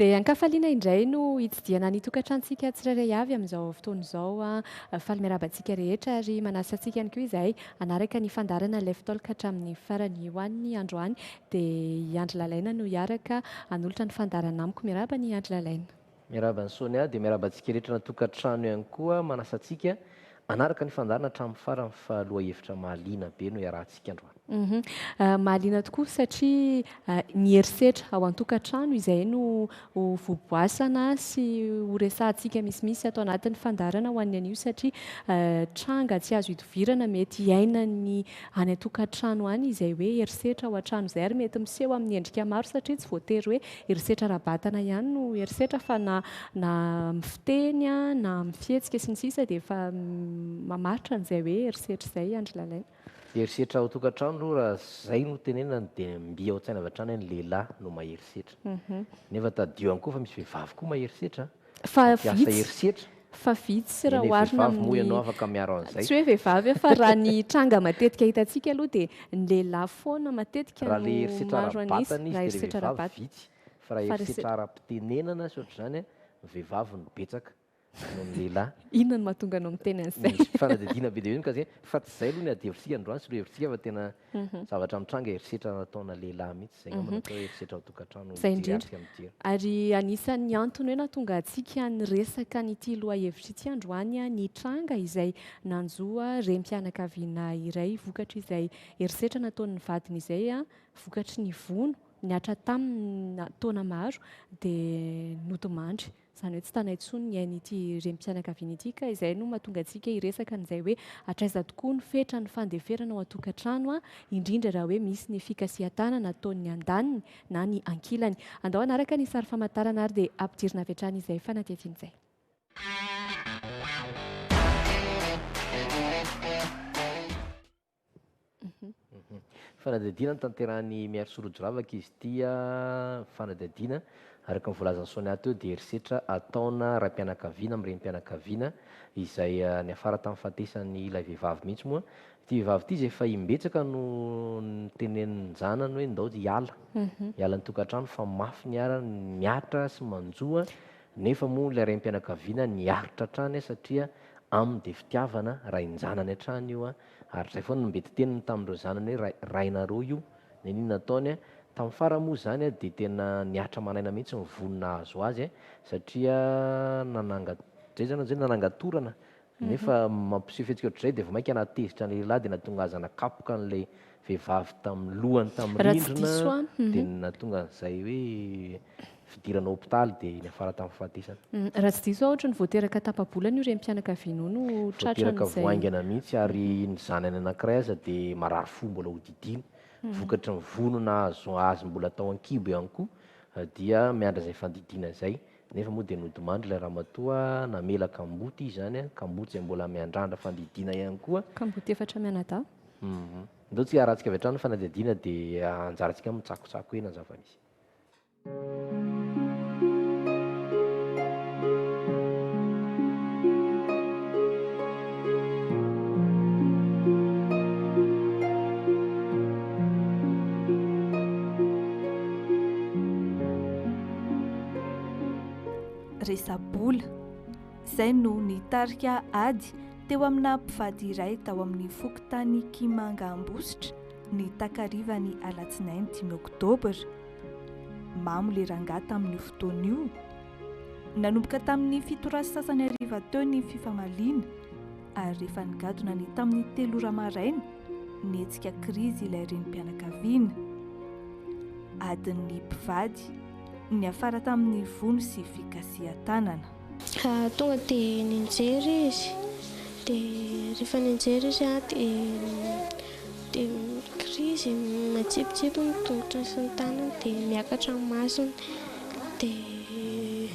Dia ankafaliana indray no hitsidiana ny tokantrantsika tsirairay avy amin'izao fotoana izao faly miarabantsika rehetra ary manasa antsika ihany koa izahay anaraka ny fandarana ilay fitaolaka hatramin'ny farany hoan'ny androany dia i Andry Lalaina no hiaraka hanolotra ny fandarana amiko. Miaraba ny Andry Lalaina. Miaraba ny Sonia dia miarabantsika rehetra na tokantrano ihany koa manasa antsika anaraka ny fandarana hatramin'ny farany fa lohahevitra mahaliana be no iarahantsika androany. Mahaliana tokoa satria ny herisetra ao an-tokantrano izay no voboasana sy ho resahantsika misimisy atao anatin'ny fandarana ho an'ny anio satria tranga tsy azo hidivirana mety iainany any an-tokantrano any izay hoe herisetra ao an-trano izay ary mety miseho amin'ny endrika maro satria tsy voatery hoe herisetra rabatana ihany no herisetra fa na mifiteny na mifihetsika sy ny sisa dia efa mamaritra an'izay hoe herisetra izay Andry Lalaina. Herisetra ao tokantrano raha izay no tenenana dia mby ao an-tsaina avy hatrany ny lehilahy no maherisetra. Nefa tadio ihany koa fa misy vehivavy koa maherisetra. Mampiasa herisetra. Fa vitsy raha oharina amin'ny moa ianao afaka miaro an'izay. Tsy hoe vehivavy fa raha ny tranga matetika hitantsika aloha dia ny lehilahy foana matetika raha le herisetra ara-batana izy dia vehivavy vitsy. Fa raha herisetra ara-pitenenana sy ohatr'izany vehivavy no betsaka noho ny lehilahy. Inona no mahatonga anao miteny an'izay? Misy fanadihadiana be dia be ka izay fa tsy izay aloha ny ady hevitsika androany sy hevitsika fa tena zavatra mitranga herisetra nataona lehilahy mihitsy izay ngamba natao herisetra ao tokantrano. Izay indrindra. Ary anisan'ny antony hoe nahatonga antsika niresaka n'ity lohahevitra ity androany ny tranga izay nanjoa renim-pianakaviana iray vokatra izay herisetra nataon'ny vadiny izay vokatry ny vono niatra tamin'ny taona maro dia nodimandry. Izany hoe tsy tana intsony ny ain'ity renim-pianakaviana ity ka izay no mahatonga antsika hiresaka an'izay hoe hatraiza tokoa ny fetra ny fandeferana ao an-tokantrano indrindra raha hoe misy ny fikasihan-tanana nataon'ny andaniny na ny ankilany. Andao anaraka ny sary famantarana ary dia ampidirina avy hatrany izay fanatetiana izay. Fanadihadiana tanterahany miaro sorojravaka izy ity fanadihadiana araka ny volazan'ny Sonia teo dia herisetra ataona raim-pianakaviana amin'ny renim-pianakaviana izay ny afara tamin'ny fahatesan'ny ilay vehivavy mihitsy moa. Ity vehivavy ity izay efa imbetsaka no tenenin'ny zanany hoe ndao hiala ny tokantrano fa mafy ny ara miatra sy manjoa nefa moa ilay renim-pianakaviana niaritra hatrany satria aminy dia fitiavana raha injanany hatrany io ary izay foana mety teniny tamin'ireo zanany hoe rainareo io ny inona ataony tamin'ny fara moa izany dia tena niatra manaina mihitsy ny vonona azo azy satria nanangatorana nefa mampiseho fihetsika ohatr'izay dia vao mainka natezitra ny lehilahy dia nahatonga azy nakapoka an'ilay vehivavy tamin'ny lohany tamin'ny rindrina dia nahatonga an'izay hoe fidirana hôpitaly dia niafara tamin'ny fahatesana. Raha tsy diso ohatra ny voateraka tapabolana io renim-pianakaviana no tratrany voateraka voaingana mihitsy ary ny zanany anankiray aza dia marary fo mbola hodidina vokatra ny vonona azo azy mbola atao an-kibo ihany koa dia miandra izay fandidiana izay nefa moa dia nodimandry ilay ramatoa namela kamboty izany kamboty izay mbola miandrandra fandidiana ihany koa. Kamboty efatra mianadahy. Ndao tsika arahantsika avy hatrany fanadihadiana dia anjarantsika mitsakotsako ena zava-misy. Resabola izay no nitarika ady teo amina mpivady iray tao amin'ny fokontany Kimanga Ambositra ny takarivany alatsinainy 5 oktobra. Mamo le rangahy tamin'ny fotoana io. Nanomboka tamin'ny 7 sasany hariva teo ny fifamaliana ary rehefa nigadona ny tamin'ny 3 ora maraina nietsika krizy ilay renim-pianakaviana. Adin'ny mpivady ny afara tamin'ny vono sy fikasihan-tanana. Tonga dia nijery izy dia rehefa nijery izy dia krizy matsipitsipi ny tongotra sy ny tanany dia miakatra ny masony dia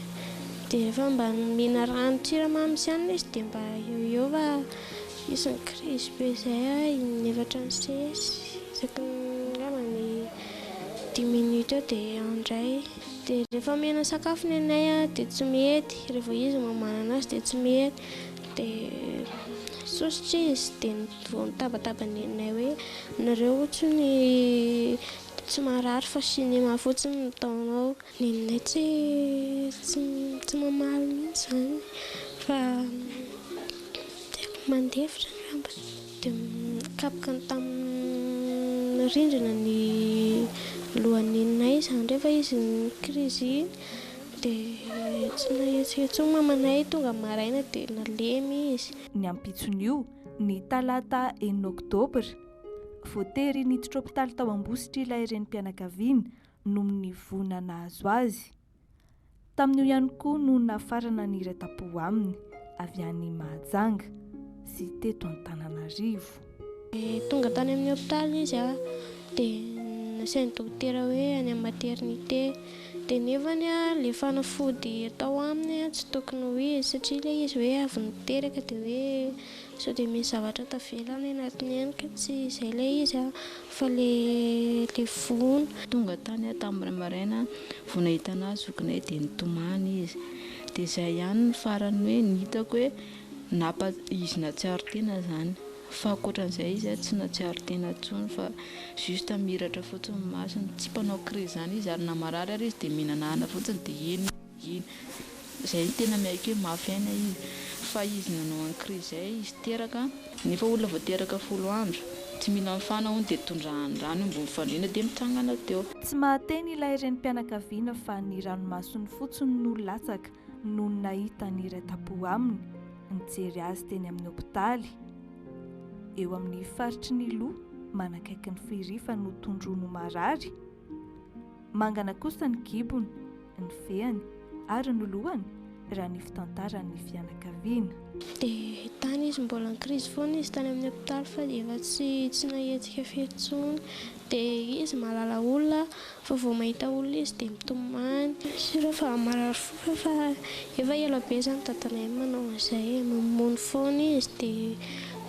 rehefa mba mihina rano siramamy sy ihany izy dia mba eo fa isy ny krizy be izay nefatra ny sesy isaky ny 10 minutes eo dia andray. Dia rehefa mihena sakafo ny anay dia tsy mety, rehefa izy mamana azy dia tsy mety dia sositra izy dia vao nitabataba ny anay hoe nareo ohatsy ny tsy marary fa sinema fotsiny nataonao. Neninay tsy mamaly mihitsy zany fa tiako mandefitra ngamba dia mikapoka tamin'ny rindrina ny lohan'neninay izany rehefa izy ny krizy iny dia tsy nahetsika mamanay tonga maraina dia nalemy izy. Ny ampitson'io ny talata 9 oktobra voatery niditra hôpitaly tao Ambositra ilay renim-pianakaviana nohon'ny vona nahazo azy. Tamin'io ihany koa no nafarana ny ratapo aminy avy any Mahajanga sy teto Antananarivo. Tonga tany amin'ny hôpitaly izy dia nasain'ny dokotera hoe any amin'ny maternité dia nefany ilay fanafody atao aminy tsy tokony ho izy satria ilay izy hoe avy niteraka dia hoe sao dia misy zavatra tavelany anatiny ihany ka tsy izay ilay izy fa ilay vona. Tonga tany tamin'ny maraina vao nahita anazy zokinay dia nitomany izy dia izay ihany ny farany hoe nitako hoe napa izy natsiaro tena zany fa ankoatran'izay izy tsy natsiaro tena intsony fa juste miratra fotsiny masony tsy mpanao krizy zany izy ary namarary ary izy dia mihinana fotsiny dia eny izay tena miaiky hoe mafy aina izy fa izy nanao an krizy izay izy teraka nefa olona vao teraka 10 andro tsy mila mifana hono dia tondrahany rano mbony fandriana dia mitsangana teo. Tsy mahateny ilay renim-pianakaviana fa ny ranomasony fotsiny no latsaka no nahita ny ratapo aminy nijery azy teny amin'ny hôpitaly. Eo amin'ny faritry ny loha manakaiky ny firifa no tondrono marary. Mangana kosa ny gibony, ny feany ary ny lohany raha ny fitantaran'ny fianakaviana. Dia tany izy mbola ny krizy foana izy tany amin'ny hôpitaly fa efa tsy nahetsika fetsony dia izy mahalala olona fa vao mahita olona izy dia mitomany sy rehefa marary foka fa efa ela be zany tatanay manao izay mamony foana izy dia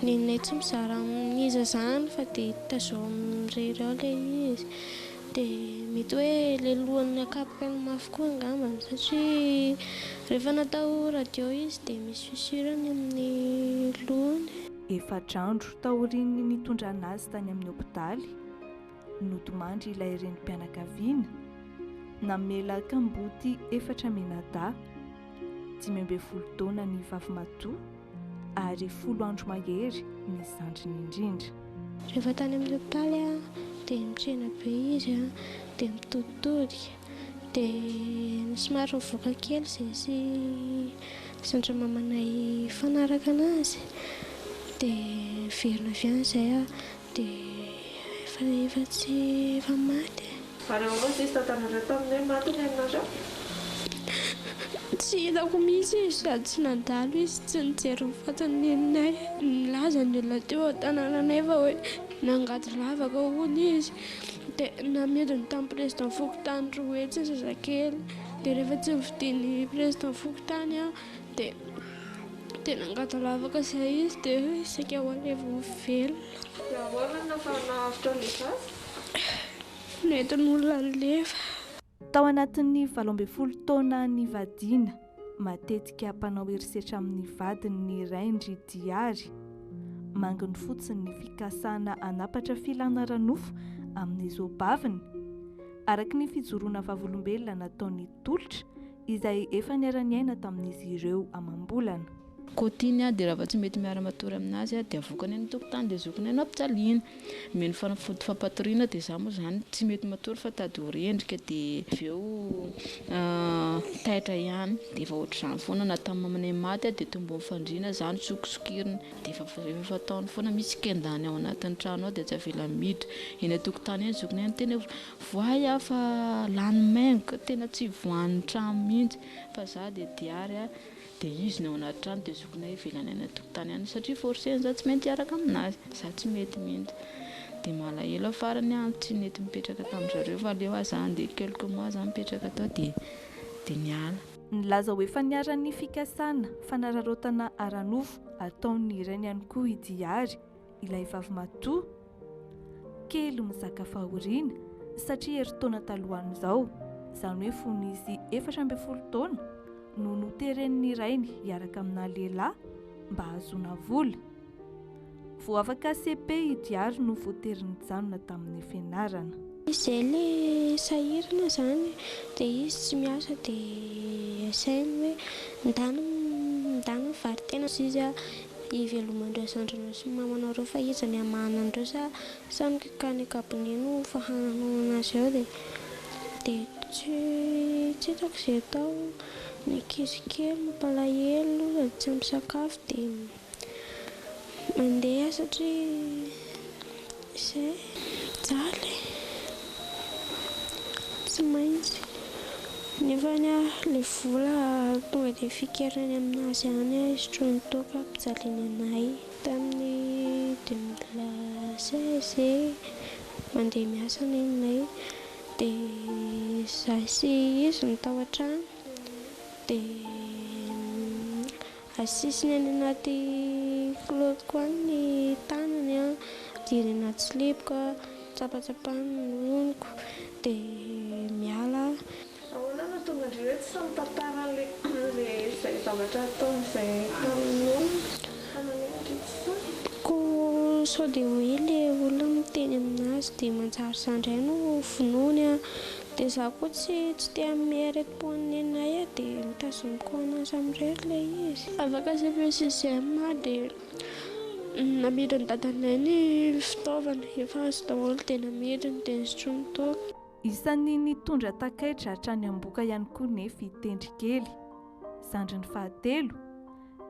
neninay tsy mizara amin'izy zany fa dia tazao amin'irery ao ilay izy dia mety hoe ilay lohany akapoka ny mafy koa angambany satria rehefa natao radio izy dia misy fisirany amin'ny lohany. Efatr'andro taoriany nitondrana azy tany amin'ny hôpitaly notomandry ilay renim-pianakaviana namela kamboty 4 menada 12 taona ny vavy matoa ary 10 andro mahery ny zandriny indrindra. Rehefa tany amin'ny hôpitaly dia mitrena be izy dia mitoditodika dia somary mivoaka kely izay sy zandry mamanay fanaraka anazy dia verina avy any izay dia efa maty. Varao izy tantarana taminay maty ny aminareo? Tsy hitako mihitsy izy sady tsy nandalo izy tsy nijery mifatany neninay. Nilaza ny olona teo an-tanànanay fa hoe nangady lavaka hono izy dia namediny tamin'ny président Fokontany roa hetsy zazakely dia rehefa tsy nividian'ny président Fokontany dia nangady lavaka izay izy dia isaka ho alevo velona. Ahoana nafanafitra lefa? Nentin'olona lefa. Tao anatin'ny 12 taona ny vadiana matetika mpanao herisetra amin'ny vadiny ny Raindry Diary manginy fotsiny ny fikasana anapatra filana ranofo amin'ny zobaviny araka ny fijoroana vavolombelona nataon'ny tolotra izay efa niara-niaina tamin'izy ireo amam-bolana. Kotiny dia raha tsy mety miara-matory aminazy dia avokany ny tokotany dia zokiny any ampijaliana meny fanafody fampatoriana dia za moa zany tsy mety matory fa tady ho rendrika dia aveo taitra ihany dia efa ohatr'izany foana na tamin'ny mamanay maty dia tombo mifandriana zany sokisokirina dia efa fataony foana misy kendany ao anatin'ny trano ao dia tsy avela miditra eny tokotany eny zokiny any tena voay fa lany maingo tena tsy voan'ny trano mihitsy fa za dia diary dia izy ny ao anaty trano dia zokinay velany any tokotany any satria forceny za tsy maintsy hiaraka aminazy za tsy mety mihitsy dia malahelo farany tsy nety mipetraka tamin'izareo fa leo aza dia quelques mois za mipetraka tao dia niala. Nilaza hoe efa niara-ny fikasana fanararaotana aranofo ataon'ny irainy ihany koa i Diary ilay vavy matoa kely mizaka fahoriana satria herintaona talohan'izao izany hoe fonizy 14 taona no noteren'ny rainy hiaraka amina lehilahy mba hahazoana vola. Vao afaka CP i Diary no voatery nijanona tamin'ny fianarana. Izay le sahirana zany dia izy tsy miasa dia asainy hoe ndany vary tena sy izy hivelomandreo sandrina sy mamanareo fa izy ny amanandreo sa mikakany kabone no fahanano anazy ao dia tsy hitako izay atao ny ankizy kely mampalahelo sady tsy misakafo dia mandeha satria izay jaly tsy maintsy nefa ny le vola tonga dia fikeriny aminazy any izy nitoka mpijaliny anay tamin'ny 2016 mandeha miasa nenay dia zaho sy izy ny tao an-trano dia asisiny any anaty kilotiko any ny tanany diry anaty silipoka tsapatsapany ny oniko dia miala. Ahoana no tonga indreo tsy samy tantara izay zavatra ataon'izay ko sao dia hoe le olona miteny aminazy dia manjary zandray no vonoiny dia zaho koa tsy tia miretim-pon'ny anay dia mitazomiko anazy amin'irery le izy afaka CPCCM dia namidiny dadanay ny fitaovana efa azo daholo dia namidiny dia nizotro nitoka. Isan'ny nitondra takaitra hatrany amboka ihany koa nefa itendry kely zandriny fahatelo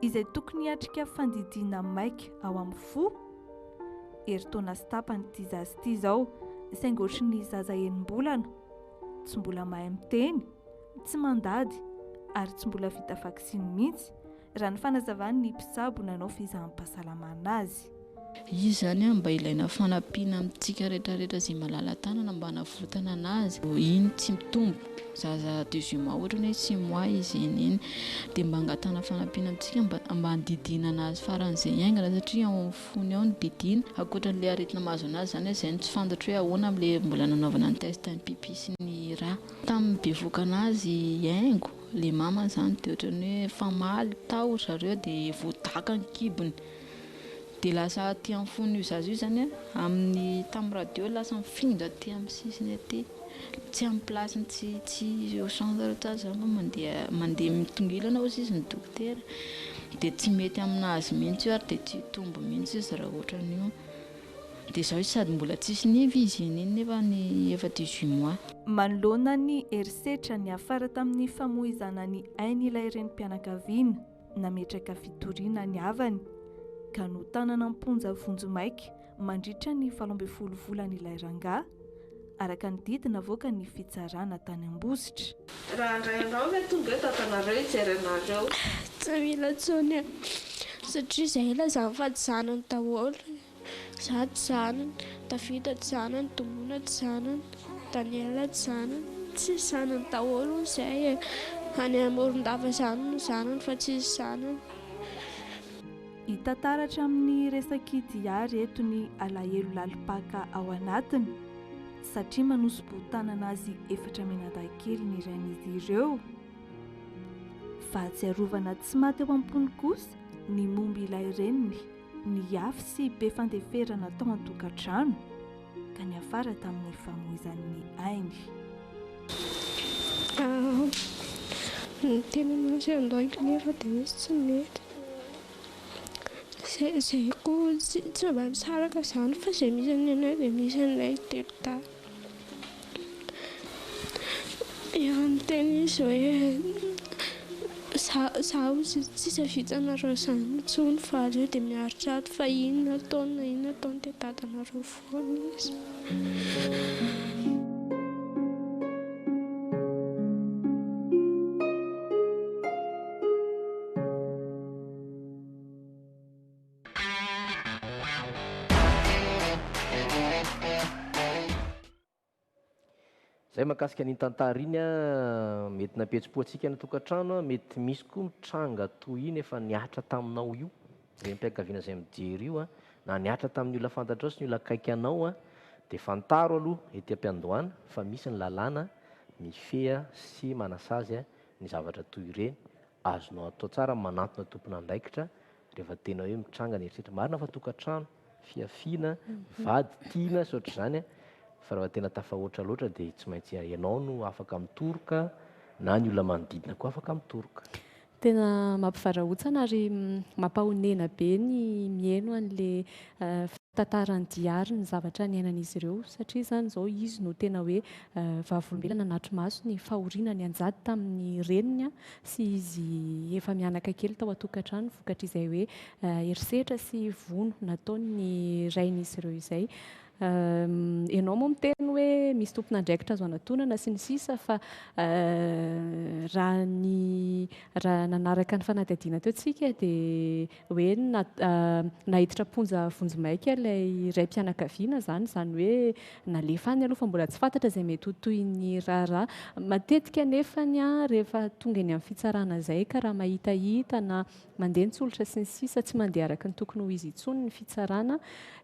izay tokony hiatrika fandidiana maika ao amin'ny fo eritaona sy tapany ity zazy ity izao saingy ohatry ny zaza enim-bolana tsy mbola mahay miteny tsy mandady ary tsy mbola vita vaksiny mihitsy raha ny fanazavany ny mpisabo nanao fizahampahasalamana azy. Izy zany mba ilaina fanampiana amintsika rehetrarehetra izay malala tanana mba hanavotana anazy iny tsy mitombo zaza 2 mois ohatra hoe 6 mois izy iny dia mba angatana fanampiana amintsika mba handidina anazy faran'izay iaingana satria ao amin'ny fony ao ny didina ankoatran'ilay aretina mahazo anazy zany izay tsy fantatra hoe ahoana amin'ilay mbola nanaovana ny test ny pipi sy ny rà tamin'ny bevoka anazy haingo le mama zany dia ohatrany hoe famaly tao zareo dia voadaka ny kibony dia lasa aty amin'ny fony io zaza io zany amin'ny tamin'ny radio lasa mifindra aty amin'ny sisiny aty tsy amin'ny plasiny tsy au centre tsara mandeha mitongilana ozy izy ny dokotera dia tsy mety aminazy mihitsy io ary dia tsy tombo mihitsy izy raha ohatran'io dia izao izy sady mbola tsisy nivy izy iny nefa ny efa 18 mois. Manoloana ny herisetra ny afara tamin'ny famoizana ny ainy ilay renim-pianakaviana nametraka fitoriana ny havany ka no tanana amponja vonjomaika mandritra ny 17 volan'ilay rangahy araka ny didina avoaka ny fitsarana tany Ambositra. Raha andrainao ve tonga hoe tatanareo hijery anareo? Tsy mila tsony satria izay ela zany fa tsy zanany daholo. Zaho tsy zanany, Davida tsy zanany, Domona tsy zanany, Daniela tsy zanany, tsy zanany daholo izay any Morondava zanany fa tsy zanany. Hitantaratra amin'ny resaky-diary eto ny alahelo lalipaka ao anatiny satria manosibotana azy 4 menadankely ny rain'izy ireo. Fahatsiarovana tsy maty eo am-pony kosa ny momby ilay reniny ny afy sy be fandeferana tao an-tokantrano ka ny afara tamin'ny famoizan'ny ainy. Ny tena anazy andoaiko nefa dia misy tsy mety. Izay koa tsy mba misaraka izany fa izay misy any anay dia misy anay telo ta. Efa niteny izy hoe zaho tsy vitanareo izany intsony fa aleo dia miharitra ato fa inona taona dia dadanareo foana izy. Zay mahakasika ny tantara iny mety nampetsi-po antsika ny tokantrano mety misy koa mitranga toy iny efa niatra taminao io renim-pianakaviana izay mijery io na niatra tamin'ny olona fantatrao sy ny olona akaiky anao dia fantaro aloha ety am-piandohana fa misy ny lalàna mifeha sy manasazy ny zavatra toy ireny azonao atao tsara manantona tompona andraikitra rehefa tena hoe mitranga ny herisetra marina fa tokantrano fiafiana vady tiana sy ohatr'izany fa raha tena tafahoatra loatra dia tsy maintsy ianao no afaka mitoroka na ny olona manodidina koa afaka mitoroka. Tena mampivarahontsana ary mampahonena be ny mihaino an'le tantarany diary ny zavatra niainan'izy ireo satria zany zao izy no tena hoe vavolombelona natromaso ny fahoriana ny anjady tamin'ny reniny sy izy efa mianaka kely tao an-tokantrano vokatra izay hoe herisetra sy vono nataony rain'izy ireo izay. Ianao moa miteny hoe misy tompon'andraikitra azo anatonana sy ny sisa fa raha nanaraka ny fanadihadiana teo tsika dia hoe nahiditra ponja vonjimaika ilay ray mpianakaviana zany hoe nalefa any aloha fa mbola tsy fantatra izay mety ho toy ny raharaha. Matetika nefany rehefa tonga eny amin'ny fitsarana izay ka raha mahitahita na mandeha nitsolotra sy ny sisa tsy mandeha araka ny tokony ho izy intsony ny fitsarana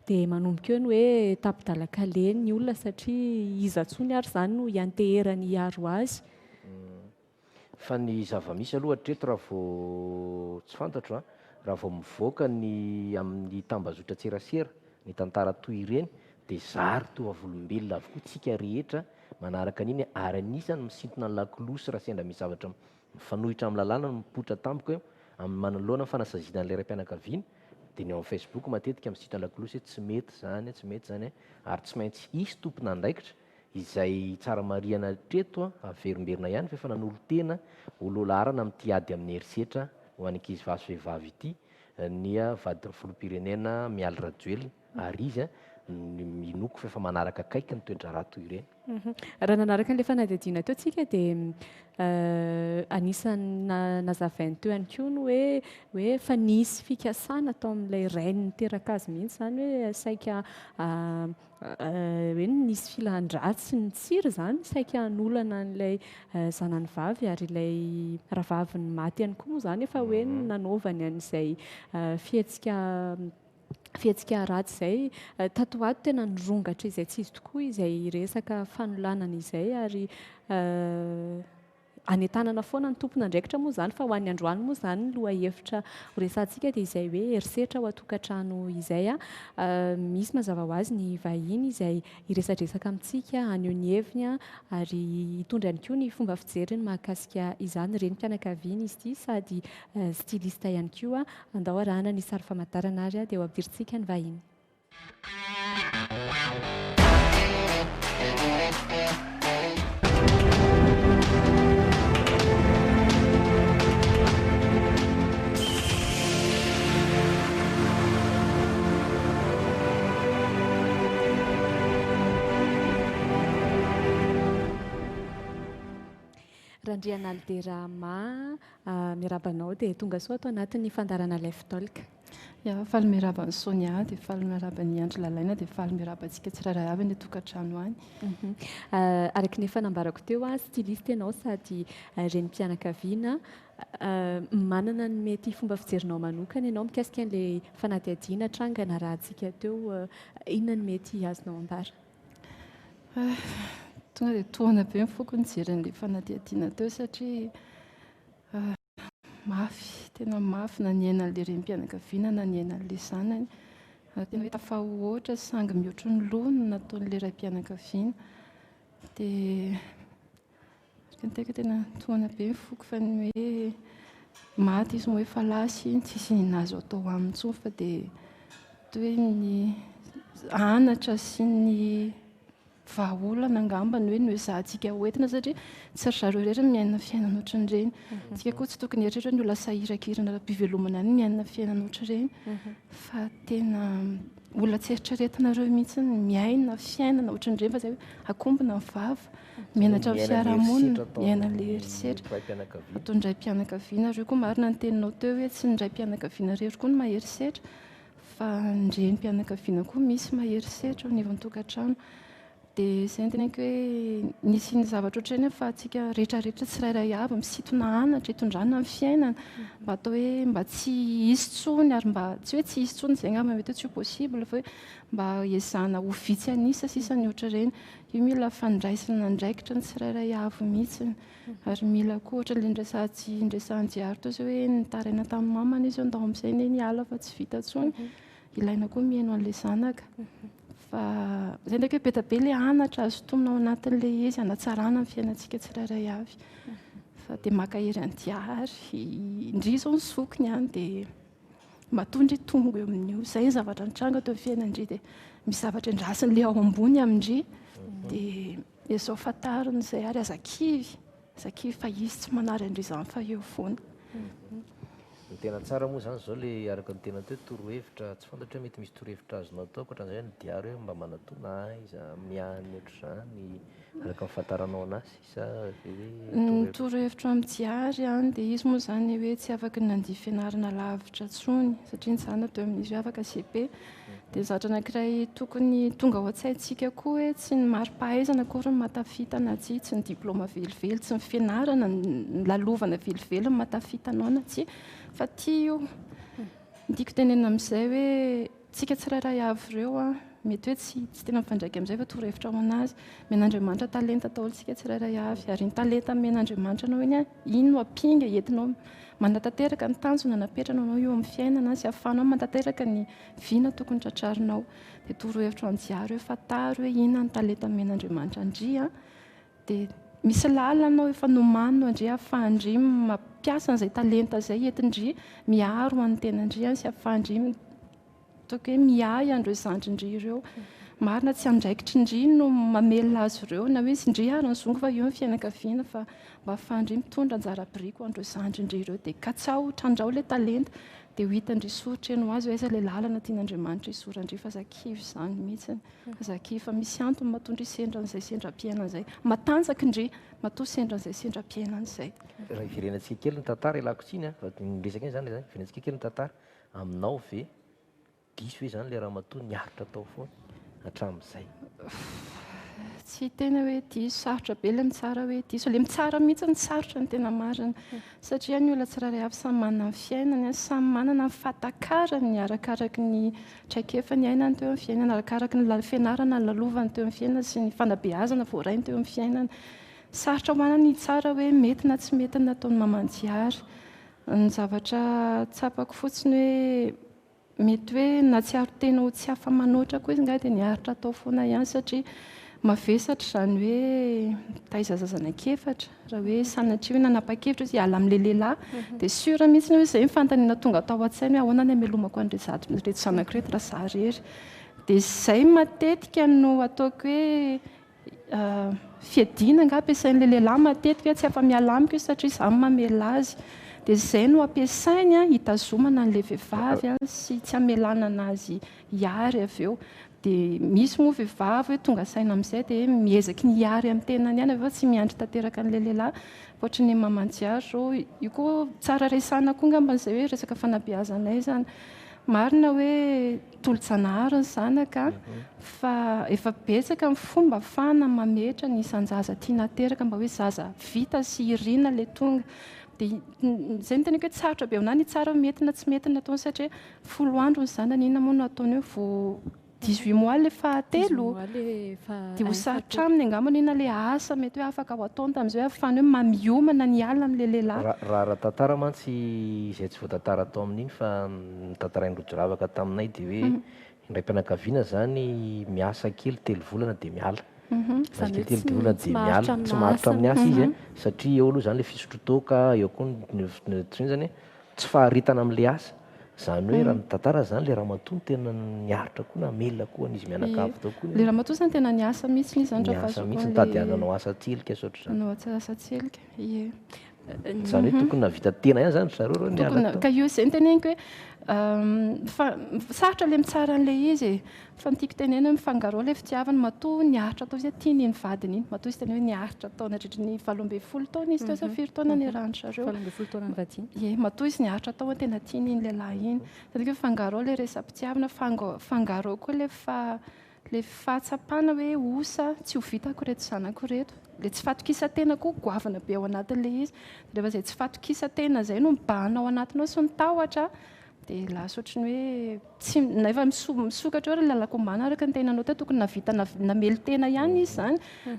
dia manomboka eo ny hoe tapidalakale ny olona satria izy atsony ary zany no ianteherany hiaro azy. Fa ny zava-misy aloha hatreto raha vao tsy fantatro raha vao mivoaka ny amin'ny tambazotra tserasera ny tantara toy ireny dia zary to vavolombelona avokoa tsika rehetra manaraka an'iny ary anisany misintona ny lakolosy raha sendra misy zavatra mifanohitra amin'ny lalàna no mipoitra tampoka eo amin'ny manoloana ny fanasaziana an'ilay raim-pianakaviana dia ny ao amin'ny Facebook matetika misintona lakolosy hoe tsy mety zany ary tsy maintsy isy tompon'andraikitra izay tsara marihana treto averimberina ihany fa efa nanolo tena ololarana amin'ity ady amin'ny herisetra ho an'ankizy vasy vehivavy ity ny vadin'ny filoham-pirenena Mialy Rajoely ary izy minoko fa efa manaraka akaiky ny toe-draharaha toy ireny. Raha nanaraka an'ilay fanadihadiana teo tsika dia anisany nazavainy teo ihany koa ny hoe fa nisy fikasana tao amin'ilay rainy niteraka azy mihitsy zany hoe saika hoe nisy filan-dratsy ny tsiry zany saika hanolana an'ilay zanany vavy ary ilay rahavaviny maty ihany koa moa zany efa hoe nanaovany an'izay fihetsika ratsy izay. Tato ato tena nirongatra izay tsy izy tokoa izay resaka fanolanana izay ary anentanana foana ny tompon'andraikitra moa zany fa ho an'ny androany moa zany loha hevitra ho resantsika dia izay hoe herisetra ho atokantrano izay misy mazava ho azy ny vahiny izay hiresadresaka amintsika aneho ny heviny ary hitondra ihany koa ny fomba fijeriny mahakasika izany renim-pianakaviana izy ity sady styliste ihany koa andao arahana ny sary famantarana ary dia ho ampidiritsika ny vahiny. Randriana Alderama miarabanao dia tonga soa atao anatin'ny fandarana Lefitolka. Faly miarabany Sonia dia faly miarabany Andry Lalaina dia faly miarabantsika tsirairay avy ny tokantrano any. Araka ny fanambarako teo styliste ianao sady renim-pianakaviana manana ny mety fomba fijerinao manokana ianao mikasika an'ilay fanadihadiana trangana raha antsika teo inona ny mety azonao ambara? Tonga dia tohana be ny foko ny jerin'ilay fanadihadiana teo satria mafy, tena mafy na ny ainan'ilay renim-pianakaviana na ny ainan'ilay zanany. Tena hoe tafahoatra sangy mihoatra ny lohany nataon'ilay raim-pianakaviana dia tena tena tohana be ny foko fa ny hoe maty izy moa efa lasy tsisy nazo atao aminy intsony fa dia hoe ny anatra sy ny vahaolana angamba ny hoe noezahantsika hoentina satria tsy ry zareo rehetra miaina fiainana ohatran'ireny. Tsika koa tsy tokony eritreretra ny olona sahirakirana raha-pivelomana any miaina fiainana ohatran'ireny fa tena olona tsy eritreretinareo mihitsy miaina fiainana ohatran'ireny fa izay hoe akombona ny vava mianatra amin'ny fiarahamonina miaina an'ilay herisetra ataony raim-pianakaviana. Ireo koa marina ny teninao teo hoe tsy ny raim-pianakaviana rehetra koa no maherisetra fa ny renim-pianakaviana koa misy maherisetra ao anivon'ny tokantrano. Dia izay ny teneniko hoe nisy ny zavatra ohatrany fa atsika rehetrarehetra tsirairay avy misintona anatra hitondrana amin'ny fiainana mba atao hoe mba tsy hisy tsony ary mba tsy hoe tsy hisy tsony izay angamba mety hoe tsy ho possible fa hoe mba ezahana ho vitsy anisa sisa ny ohatrareny. Io mila fandraisana andraikitra ny tsirairay avy mihitsy ary mila koa ohatran'ilay ndresahanjiary teo izay hoe nitaraina tamin'ny mamana izy andao amin'izay ny niala fa tsy vita tsony ilaina koa mihaino an'ilay zanaka fa zay ndraiky hoe be da be le anatra azo tombona ao anatin'le izy anatsarana ny fiainantsika tsirairay avy fa dia maka hery andiary indri izao ny sokony any dia matondry tongo eo amin'io zay ny zavatra nitranga teo fiainandry dia misy zavatra indrasiny le ao ambony amindry dia izao fatariny izay ary azakivy fa izy tsy manary andry izany fa eo foana. Ny tena tsara moa zany zao le araka ny tena teo torohevitra tsy fantatra hoe mety misy torohevitra azonao atao ankoatran'izay ny diary hoe mba manatona iza miany ohatr'izany araka ny fahafataranao anazy sa ny torohevitra amin'ny diary any dia izy moa zany hoe tsy afaka nandiha fianarana lavitra tsony satria ny zana teo amin'izy hoe afaka CP dia zavatra anankiray tokony tonga ao an-tsaintsika koa hoe tsy ny mari-pahaizana akory ny matafitana tsy ny diplôma velively tsy ny fianarana ny lalovana velively ny matafitanao na tsy fa tia io ndiko tenena amin'izay hoe tsika tsirairay avy ireo mety hoe tsy tena mifandraika amin'izay fa torohevitra ho anazy men'Andriamanitra talenta ataontsika tsirairay avy ary ny talenta men'Andriamanitra anao iny iny no ampinga entinao manatanteraka ny tanjona napetrana anao eo amin'ny fiainana sy ahafahanao manatanteraka ny viana tokony tratrarinao dia torohevitra andiary hoe fatary hoe inona ny talenta men'Andriamanitra andry dia misy lalanao efa nomanino andry ahafahandry mampiasa an'izay talenta izay entindry miaro an'ny tenandry sy ahafahandry toka hoe miay andreo zandrindry ireo marina tsy andraikitry indry no mamelona azy ireo na hoe sy indry ary ny zongo fa eo ny fianakaviana fa mba ahafahandry mitondra anjara-biriko andreo zandrindry ireo dia katsao trandrao le talenta dia ho hitandry soritra eno azy ho aiza le lalana tian'Andriamanitra isorandry fa zakivy izany mihitsiny zakivy fa misy antony matondra isendran'izay sendram-piainan'izay matanjaka indry matoa sendran'izay sendram-piainan'izay raha iverenantsika kely ny tantara ilako tsiny fa niresaka iny zany iverenantsika kely ny tantara aminao ve diso hoe zany le raha matoa niaritra tao foana hatramin'izay tsy tena hoe diso sarotra be le mitsara hoe diso le mitsara mihitsy ny sarotra ny tena marina satria ny olona tsirairay avy samy manana ny fiainany samy manana ny fahatakarany arakaraky ny traikefa ny ainany teo amin'ny fiainana arakaraky ny fianarana ny lalovany teo amin'ny fiainana sy ny fanabeazana voarainy teo amin'ny fiainana sarotra hoanany ny tsara hoe mety na tsy mety nataony mamandiary ny zavatra tsapako fotsiny hoe mety hoe na tsy aro tena ho tsy hafa manoatra koa izy nga dia niaritra tao foana ihany satria mavesatra izany hoe taizazazanakefatra raha hoe sanatria hoe nanapa-kevitra izy ala amin'ilay lehilahy dia sura mihitsy hoe izay mifantanina tonga tao an-tsainy hoe ahoana ny hamelomako an'ireo reto zanak'ireto raha zaharery dia izay matetika no ataoko hoe fiadiana nga ampiasain'ilay lehilahy matetika hoe tsy afa-mialamiko izy satria izany mamela azy dia izay no ampiasainy hitazomana an'ilay vehivavy sy tsy hamelana anazy hiary avy eo dia misy moa vehivavy hoe tonga saina amin'izay dia miezaky ny hiary amin'ny tenany ihany fa tsy miandry tanteraka an'ilay lehilahy ohatry ny mamandiary zao io koa tsara resana koa ngamba an'izay hoe resaka fanabeazanay zany marina hoe tolo-janahary ny zanaka fa efa betsaka ny fomba ahafahana mametra ny isan-jaza tiana teraka mba hoe zaza vita sy irina ilay tonga dia izay no tena hoe tsarotra be aminahy ny tsara mety na tsy mety nataony satria 10 andro ny zanany inona moa no ataony hoe vao 18 mois le fahatelo dia ho sarotra aminy angambany inona le asa mety hoe afaka ho ataony tamin'izay hoe ahafahany hoe mamiomana ny alina amin'ilay lehilahy raha tantara mantsy izay tsy voatantara tao amin'iny fa nitantarain'Rodravaka taminay dia hoe indray mpianakaviana zany miasa kely 3 volana dia miala kely 3 volana dia miala tsy maharitra amin'ny asa izy satria eo aloha zany le fisotro-toaka eo koa ny zany tsy faharitana amin'ilay asa zany hoe raha nitantara zany le raha matoa tena niaritra koa na melona koa an'izy mianakavy tao koa le raha matoa zany tena niasa mihitsy izy niasa mihitsy nitadiananao asa tselika sotra nanao asa tselika ie zany hoe tokony navita tena ihany zany zareo niala ka io izay ny teneniko hoe sarotra le mitsara an'ilay izy fa nitiako tenena hoe mifangaro ilay fitiavana matoa niaritra tao izy tia ny vadiny iny matoa izy tena hoe niaritra tao nandritra ny 12 taona izy teo sa 4 taona ny ranitra zareo 12 taona vadiny ie matoa izy niaritra tao tena tia ny lehilahy iny satria hoe fangaro ilay resam-pitiavana fangaro koa le fahatsapana hoe osa tsy ho vitako reto zanako reto le tsy fatokisa-tena koa goavana be ao anatin'ilay izy rehefa izay tsy fatokisa-tena izay no mibahana ao anatinao sy nitahotra dia lasa ohatry ny hoe tsy nefa misokatra eo lalako ombana araka ny tenanao teo tokony navita namely tena ihany izy izany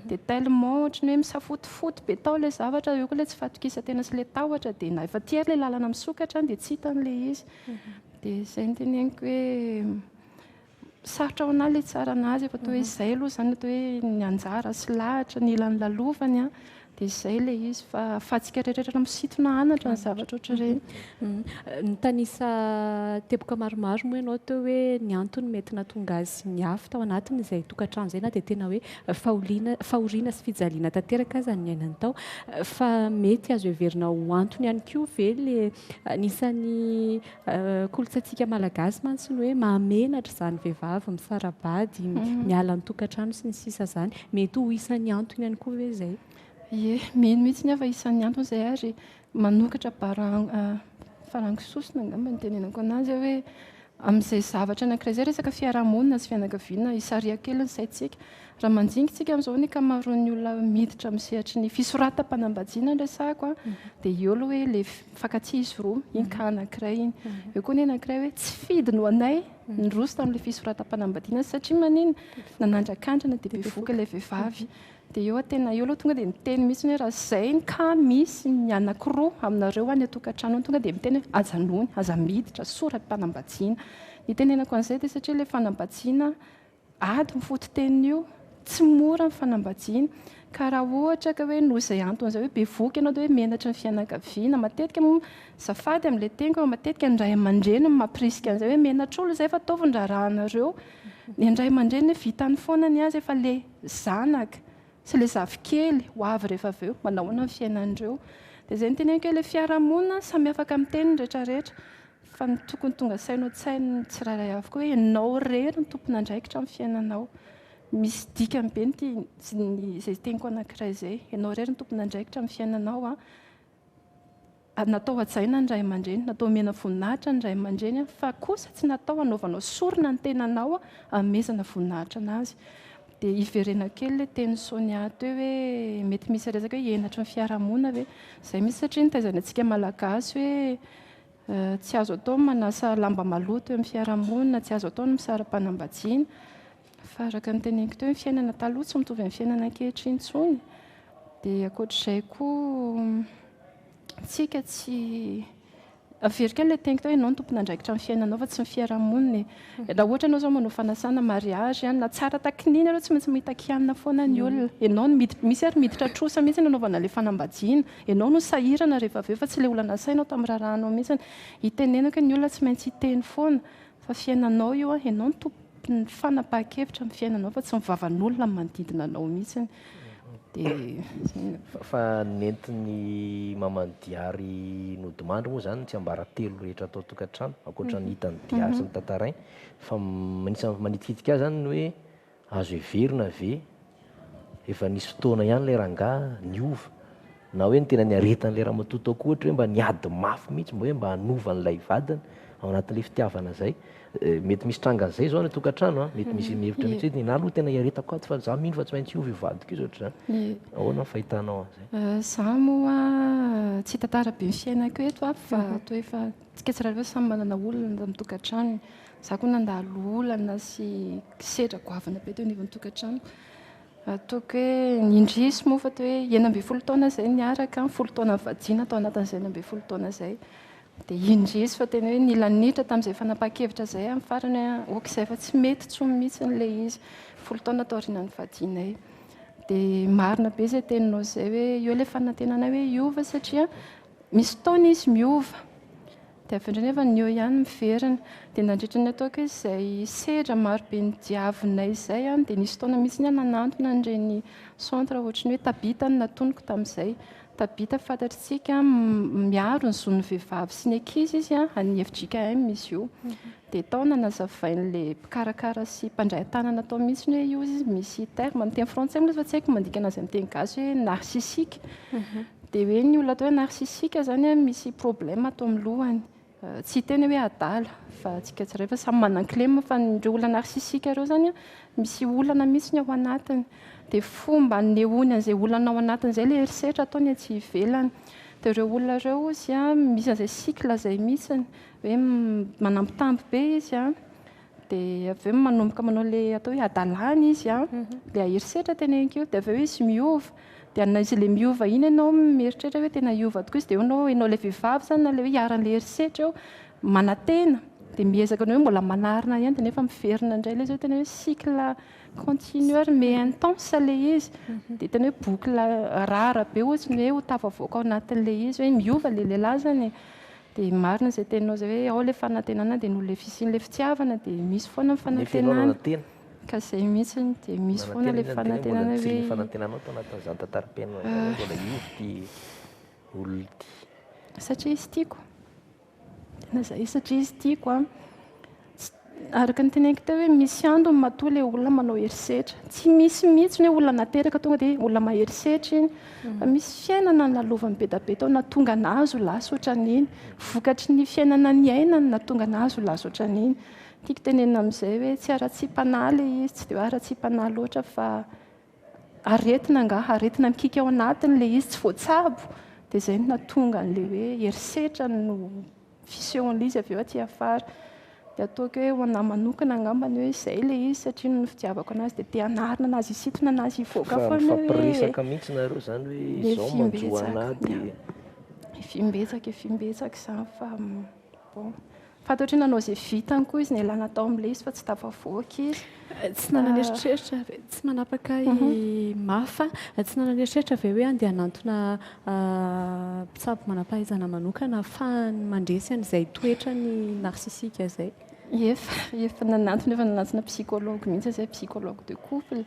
dia tellement ohatry ny hoe misafotifoty be tao ilay zavatra eo koa ilay tsy fatokisa-tena sy ilay tahotra dia na efa tia ilay lalana misokatra dia tsy hitan'ilay izy dia izay ny teneniko hoe sarotra ao anahy le tsara anazy efa atao hoe izay aloha zany atao hoe ny anjara sy lahatra ny ilan'ny lalovany a dia izay le izy fa atsika rehetrarehetra misintona anatra ny zavatra oatra ireny. Ny tanisa teboka maromaro moa ianao teo hoe ny antony mety nahatonga azy niafy tao anatiny izay tokantrano izay na dia tena hoe fahoriana sy fijaliana tanteraka aza ny ainany tao fa mety azo heverina ho antony ihany koa ve le anisan'ny kolotsaintsika malagasy mantsy ny hoe mahamenatra izany vehivavy misarabady miala ny tokantrano sy ny sisa izany mety ho isan'ny antony ihany koa hoe izay. Ie, mino mihitsy ny afa isan'ny antony izay ary manokatra farangososina angamba ny tenenako anazy hoe amin'izay zavatra anankiray izay resaka fiarahamonina sy fianakaviana isariaka kely ny saintsika raha manjinika tsika amin'izao ny ankamaroan'ny olona miditra amin'ny sehatry ny fisoratam-panambadiana ny resahako dia eo aloha hoe le fankatsihy izy roa iny ka anankiray iny eo koa ny anankiray hoe tsy fidy no anay ny roso tamin'ilay fisoratam-panambadiana satria maniny nanandrakandrina dia bevoka ilay vehivavy dia eo tena eo aloha tonga dia miteny mihitsy hoe raha izay ka misy ny anankiroa aminareo any atokantrano tonga dia miteny hoe ajanony aza miditra soratam-panambadiana ny tenenako an'izay dia satria ilay fanambadiana ady mifoto tenio tsy mora ny fanambadiana ka raha ohatra ka hoe noho izay anton'izay hoe bevoka ianao dia hoe menatra ny fianakaviana matetika moa zafady amin'ilay teniko matetika ny ray aman-dreny mampirisika an'izay hoe menatra olo izay efa ataovy ny rarahanareo ny andray aman-dreny hoe vitany foana ny azy efa le zanaka sy le zavikely ho avy rehefa avy eo manahoana ny fiainan'ireo dia izay ny teneniko hoe ilay fiarahamonina samy afaka miteny ny rehetrarehetra fa ny tokony tonga sainao tsainy tsirairay avokoa hoe ianao rery ny tompona andraikitra amin'ny fiainanao misy dikany be izay teniko anankiray izay ianao rery ny tompona andraikitra amin'ny fiainanao natao hajaina ny ray aman-dreny natao mena voninahitra ny ray aman-dreny fa kosa tsy natao hanaovanao sorona ny tenanao hamezana voninahitra anazy dia iverena kely le teny Sonia teo hoe mety misy resaka hoe henatra ny fiarahamonina ve izay misy satria ny taizana antsika malagasy hoe tsy azo atao manasa lamba maloto eo amin'ny fiarahamonina tsy azo atao ny misaram-panambadiana fa araka ny teneniko teo ny fiainana taloha tsy mitovy amin'ny fiainana ankehitriny intsony dia ankoatr'izay koa tsika tsy averika ilay teniko teo ianao ny tompona andraikitra amin'ny fiainanao fa tsy ny fiarahamonina raha ohatra ianao izao manao fanasana mariazy na tsara takininy areo tsy maintsy mitakianina foana ny olona ianao misy ary miditra trosa mihitsy nanaovana ilay fanambadiana ianao no sahirana rehefa avy eo fa tsy ilay olana sainao tamin'ny rarahanao mihitsy hitenenako ny olona tsy maintsy hiteny foana fa fiainanao io ianao ny tompony fanapahan-kevitra amin'ny fiainanao fa tsy mivavan'olona manodidina anao mihitsy dia fa nentiny mamany diary nodimandry moa izany tsy ambara telo rehetra atao tokantrano ankoatra ny hitany diary sy ny tantarainy fa manitikitsika azy zany ny hoe azo heverina ve efa nisy fotoana ihany ilay rangahy niova na hoe ny tena niaretan'ilay raha matoto akoa ohatra hoe mba niady mafy mihitsy mba hoe mba hanova n'ilay vadiny ao anatin'ilay fitiavana izay mety misy trangan'izay zao ny tokantrano mety misy mihevitra mihitsy na aloha tena iaretako ato fa za mino fa tsy maintsy iovy vadiko izy ohatr'izany ahoana ny fahitanao an'izay za moa tsy tantara be ny fiainako eto fa atao efa tsika tsy raha rehefa samy manana olona amin'ny tokantrano za koa nandalo olana sy sedra goavana be teo anivon'ny tokantrano ataoko hoe nindrisy moa fa atao hoe 12 taona izay niaraka 10 taona vadiana atao anatin'izay 12 taona izay dia indrisy fa tena hoe nilanitra tamin'izay fanapahan-kevitra izay amin'ny farany okizay fa tsy mety tsony mihitsy n'ilay izy 10 taona atao aorianany vadianay dia marina be izay teninao izay hoe eo ilay fanantenanay hoe hiova satria misy taona izy miova dia avy indray nefa ny eo ihany miverina dia nandritra ny ataoko hoe izay sedra marobe ny diavinay izay dia nisy taona mihitsy ny nanantona an'ireny centre ohatrany hoe tabita ny natoniko tamin'izay tabita fantatritsika miaro ny zon'ny vehivavy sy ny ankizy izy any FJKM misy io dia tao nanazavain'ilay mpikarakara sy mpandray tanana atao mihitsy hoe io izy misy terme amin'ny teny frantsay moa fa tsy haiko mandika anazy amin'ny teny gasy hoe narcissika dia hoe ny olona atao hoe narcissika zany misy problème atao amin'ny lohany tsy teny hoe adala fa tsika tsy rehefa samy manan-klema fa nireo olona narcissika ireo zany misy olana mihitsy ny ao anatiny dia fomba nehoany an'izay olana ao anatin'izay ilay herisetra ataony atsy ivelany dia ireo olona ireo izy misy an'izay sikla izay mihitsy hoe manampitamby be izy dia avy eo manomboka manao ilay atao hoe adalany izy ilay herisetra teneniko io dia avy eo izy miova dia izy ilay miova iny ianao mieritreritra hoe tena hiova tokoa izy dia ianao ilay vehivavy zany na ilay hoe hiaran'ilay herisetra eo manantena dia miezaka ny hoe mbola manarina ihany dia nefa miverina indray ilay izy hoe tena hoe cycle continueur mais intense ilay izy dia tena hoe boucle rara be ohatrany hoe ho tafavoaka ao anatin'ilay izy hoe miova ilay lehilahy zany dia marina izay tenao izay hoe ao ilay fanantenana dia noho ilay fisian'ilay fitiavana dia misy foana ny fanantenana ka izay mihitsy dia misy foana ilay fanantenana hoe fanantenanao tao anatin'izany tantaram-piainana zany mbola io ty olona ty satria izy tiako tena izay satria izy tiako a araka ny teneniko teo hoe misy andro matoa ilay olona manao herisetra tsy misy mihitsy hoe olona nateraka tonga dia olona maherisetra iny fa misy fiainana nalovany be da be tao natonga nazo lasa ohatran'iny vokatry ny fiainana ny ainany natonga nazo lasa ohatran'iny tiako tenenina amin'izay hoe tsy ara-tsi-panahy ilay izy tsy dia ara-tsi-panahy loatra fa aretina aretina mikika ao anatiny ilay izy tsy voatsabo dia izay no natonga an'ilay hoe herisetra no fisehoan'ilay izy avy eo aty afara dia ataoko hoe ho anahy manokana angambany hoe izay ilay izy satria no fitiavako anazy dia te hanarina anazy hisintona anazy hivoaka foana mifampiresaka mihitsy nareo zany hoe izao manjoa anahy dia fimbetsaka izany fa bon fa ohatra nanao izay vitany koa izy ny alana tao amin'ilay izy fa tsy tafavoaka izy tsy nananeritreritra tsy manapaka mafa tsy nananeritreritra ve hoe andeha hanantona mpitsabo manam-pahaizana manokana ahafahany mandresy an'izay toetra ny narsisika izay efa nanantona psychologue mihitsy izay psychologue de couple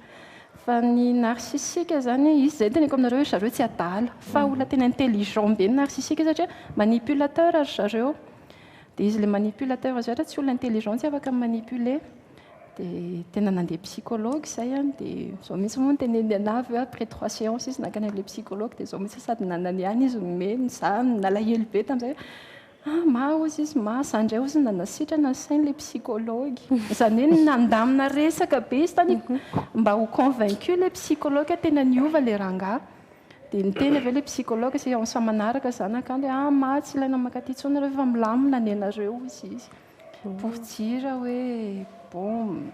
fa ny narsisika zany izy zay teneko aminareo hoe zareo tsy adala fa olona tena intelligent be ny narsisika satria manipulateur ary zareo dia izy le manipulateur zatra tsy olona intelligent tsy afaka manipuler dia tena nandeha psychologue izay dia zao mihitsy moa nyteneny anavy hoe après 3 séances izy nakany amin'ilay psychologue dia zao mihitsy sady nanany ihany izy nomeny za nalahelo be tamin'izay ozy izy zandray ozy nanasitrana ny sain'ilay psychologue izany hoe nandamina resaka be izy tany mba ho convaincu ilay psychologue tena niova ilay rangahy dia niteny avy ilay psychologue sy ao samanaraka zanakany hoe tsy ilaina makaty intsony nareo fa milamina ny anareo izy pour dire hoe bon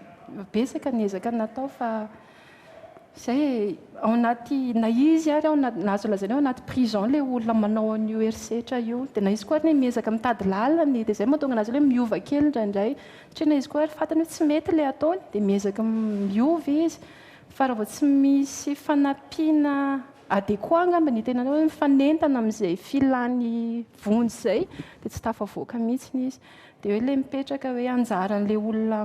besaka niezaka natao fa izay ao anaty na izy ary ao nazo lazaina ao anaty prison ilay olona manao an'io herisetra io dia na izy koa ary miezaka mitady lalany dia izay mahatonga anazy hoe miova kely indraindray satria na izy koa ary fantany hoe tsy mety ilay ataony dia miezaka miova izy fa raha vao tsy misy fanampiana adéquat angamba ny tena hoe mifanentana amin'izay filany vonjy izay dia tsy tafavoaka mihitsy izy dia hoe ilay mipetraka hoe anjaran'ilay olona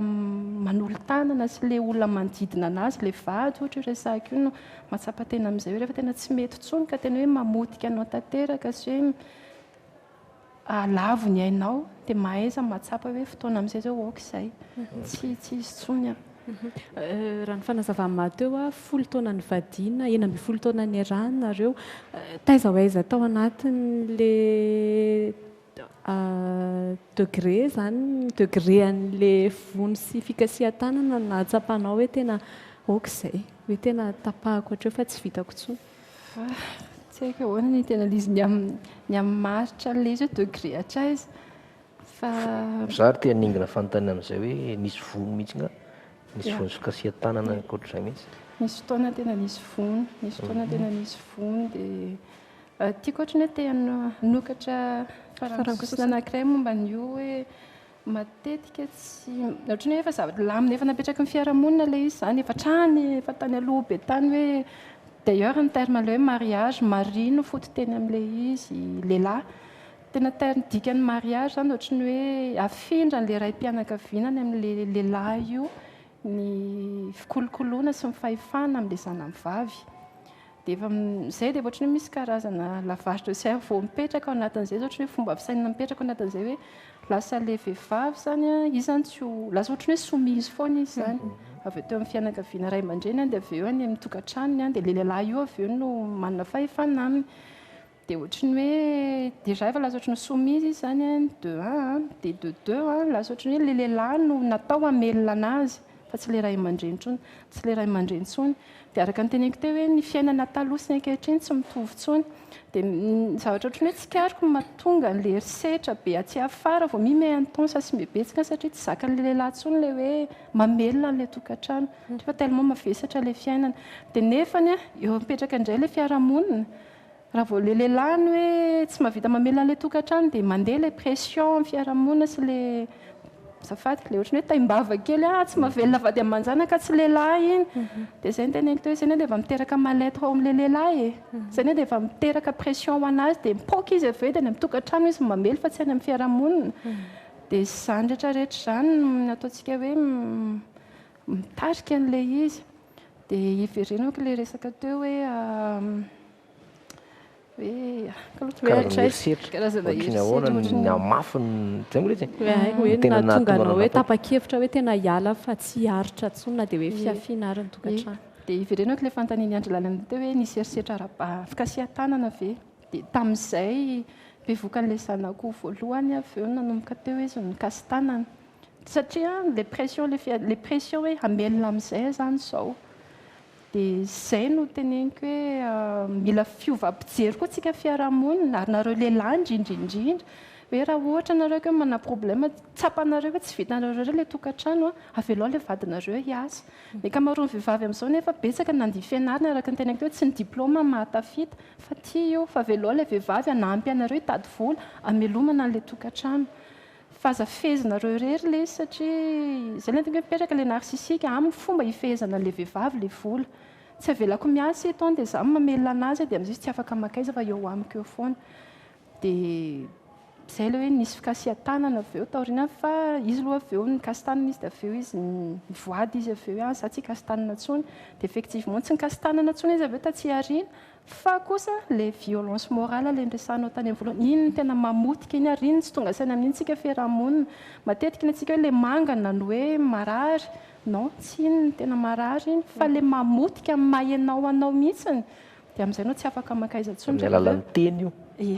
manolo-tanana sy ilay olona manodidina anazy ilay vady ohatra resaka io no mahatsapa tena amin'izay hoe rehefa tena tsy mety intsony ka tena hoe mamotika anao tanteraka sy hoe alavo ny ainao dia mahaiza mahatsapa hoe fotoana amin'izay zao aoka izay tsy izy intsony raha ny fanazavany mateo 10 taona ny vadina 11 taona ny arany nareo taiza ho aiza tao anatin'le degré zany degré an'le vony sy fikasihan-tanana nahatsapanao hoe tena aoka izay hoe tena tapahako hatreo fa tsy vitako intsony tsy haiko ahoana ny tena izy ny amin'ny maritra an'ilay izy hoe degré hatraiza fa za ry te haningina fanontany amin'izay hoe nisy vono mihitsy nga nisy vono sy fikasihan-tanana ankoatr'izay mihitsy nisy fotoana tena nisy vono dia tiako ohatrany hoe te hanokatra farangosinana anankiray momba n'io hoe matetika tsy ohatrany hoe efa zavatra lamina efa napetraka ny fiarahamonina ilay izy zany efa trany efa tany aloha be tany hoe d'ailleurs ny terme an'ilay hoe mariage mari no foto-teny amin'ilay izy lehilahy tena dikan'ny mariage zany ohatrany hoe afindra n'ilay ray mpianakavianany amin'ilay lehilahy io ny fikolokoloana sy mifahefana amin'ilay zanam-bavy dia efa izay dia ohatrany hoe misy karazana lavaritra sy vao mipetraka ao anatin'izay ohatrany hoe fomba fisainana mipetraka ao anatin'izay hoe lasa ilay vehivavy zany izy zany tsy lasa ohatrany hoe soumise foana izy zany avy eo teo amin'ny fianakaviana ray aman-dreny dia avy eo any amin'ny tokantranony dia ilay lehilahy io avy eo no manana fahefana aminy dia ohatrany hoe déjà efa lasa ohatrany soumise izy zany de 1 dia de 2 lasa ohatrany hoe ilay lehilahy no natao hamelona anazy fa tsy ilay ray aman-dreny intsony tsy ilay ray aman-dreny intsony dia araka ny teneniko teo hoe ny fiainana taloha sy ny ankehitriny tsy mitovy intsony dia zavatra ohatrany hoe tsikariko mahatonga n'ilay herisetra be atsy afara vao mime intense sy mibetsika satria tsy zakan'ilay lehilahy intsony ilay hoe mamelona n'ilay tokantrano fa tellement mavesatra ilay fiainana dia nefany eo mipetraka indray ilay fiarahamonina raha vao ilay lehilahy ny hoe tsy mahavita mamelona n'ilay tokantrano dia mandeha ilay pression amin'ny fiarahamonina sy ilay zafady le ohatrany hoe taimbava kely tsy mahavelona vady amanjana ka tsy lehilahy iny dia zay ny teneniko hoe zay dia efa miteraka maletra ao amin'ilay lehilahy zay dia efa miteraka pression ho anazy dia mipoka izy avy eo dia ny mitokantrano izy mamely fa tsy any amin'ny fiarahamonina dia izany rehetrarehetra izany ataontsika hoe mitarika an'ilay izy dia iverenako ilay resaka teo hoe karazana ahoana ny amafiny zay mo izy hoe natonganao hoe tapa-kevitra hoe tena hiala fa tsy haritra ntsonona dia hoe fiafinarany tokantrano dia iverenako ilay fanontaniany andro lalana teo hoe nisy herisetra fikasihan-tanana ve dia tamin'izay bevoka an'ilay zanako voalohany avy eo nanomboka teo izy nikasy tanana satria les pression hoe hamelona amin'izay zany izao dia izay no teneniko hoe mila fiovam-pijery koa tsika fiarahamonina ary nareo lehilahy indrindraindrindra hoe raha ohatra nareo hoe mana problema tsapanareo hoe tsy vitanareo ilay tokantrano avy aloha ilay vadinareo hiasa ny ankamaroany vehivavy amin'izao nefa betsaka nandihy fianarana araka ny teneniko hoe tsy ny diplôma mahatafita fa tia io fa avy aloha ilay vehivavy hanampy anareo hitady vola hamelomana an'ilay tokantrano fazafezinareo rery ilay izy satria izay ilay teneniko hoe mipetraka ilay narsisika amin'ny fomba hifehezana ilay vehivavy ilay vola tsy avelako miasa eto dia za mamelona anazy dia amin'izay tsy afaka makaiza fa eo amiko eo foana dia izay ilay hoe nisy fikasihan-tanana avy eo taoriana fa izy aloha avy eo nikasy tanana izy dia avy eo izy nivoady izy avy eo za tsy hikasy tanana intsony dia effectivement tsy nikasy tanana intsony izy avy eo tatsy ariana fa kosa ilay violence morale ilay ndresanao tany amin'ny voalohany iny tena mamotika iny ary iny tsy tonga saina amin'iny tsika fiarahamonina matetika iny atsika hoe ilay mangana no hoe marary non tsy iny tena marary iny fa ilay mamotika amin'ny mahaenao anao mihitsiny dia amin'izay anao tsy afaka makaiza intsony amin'ny alalan'ny teny io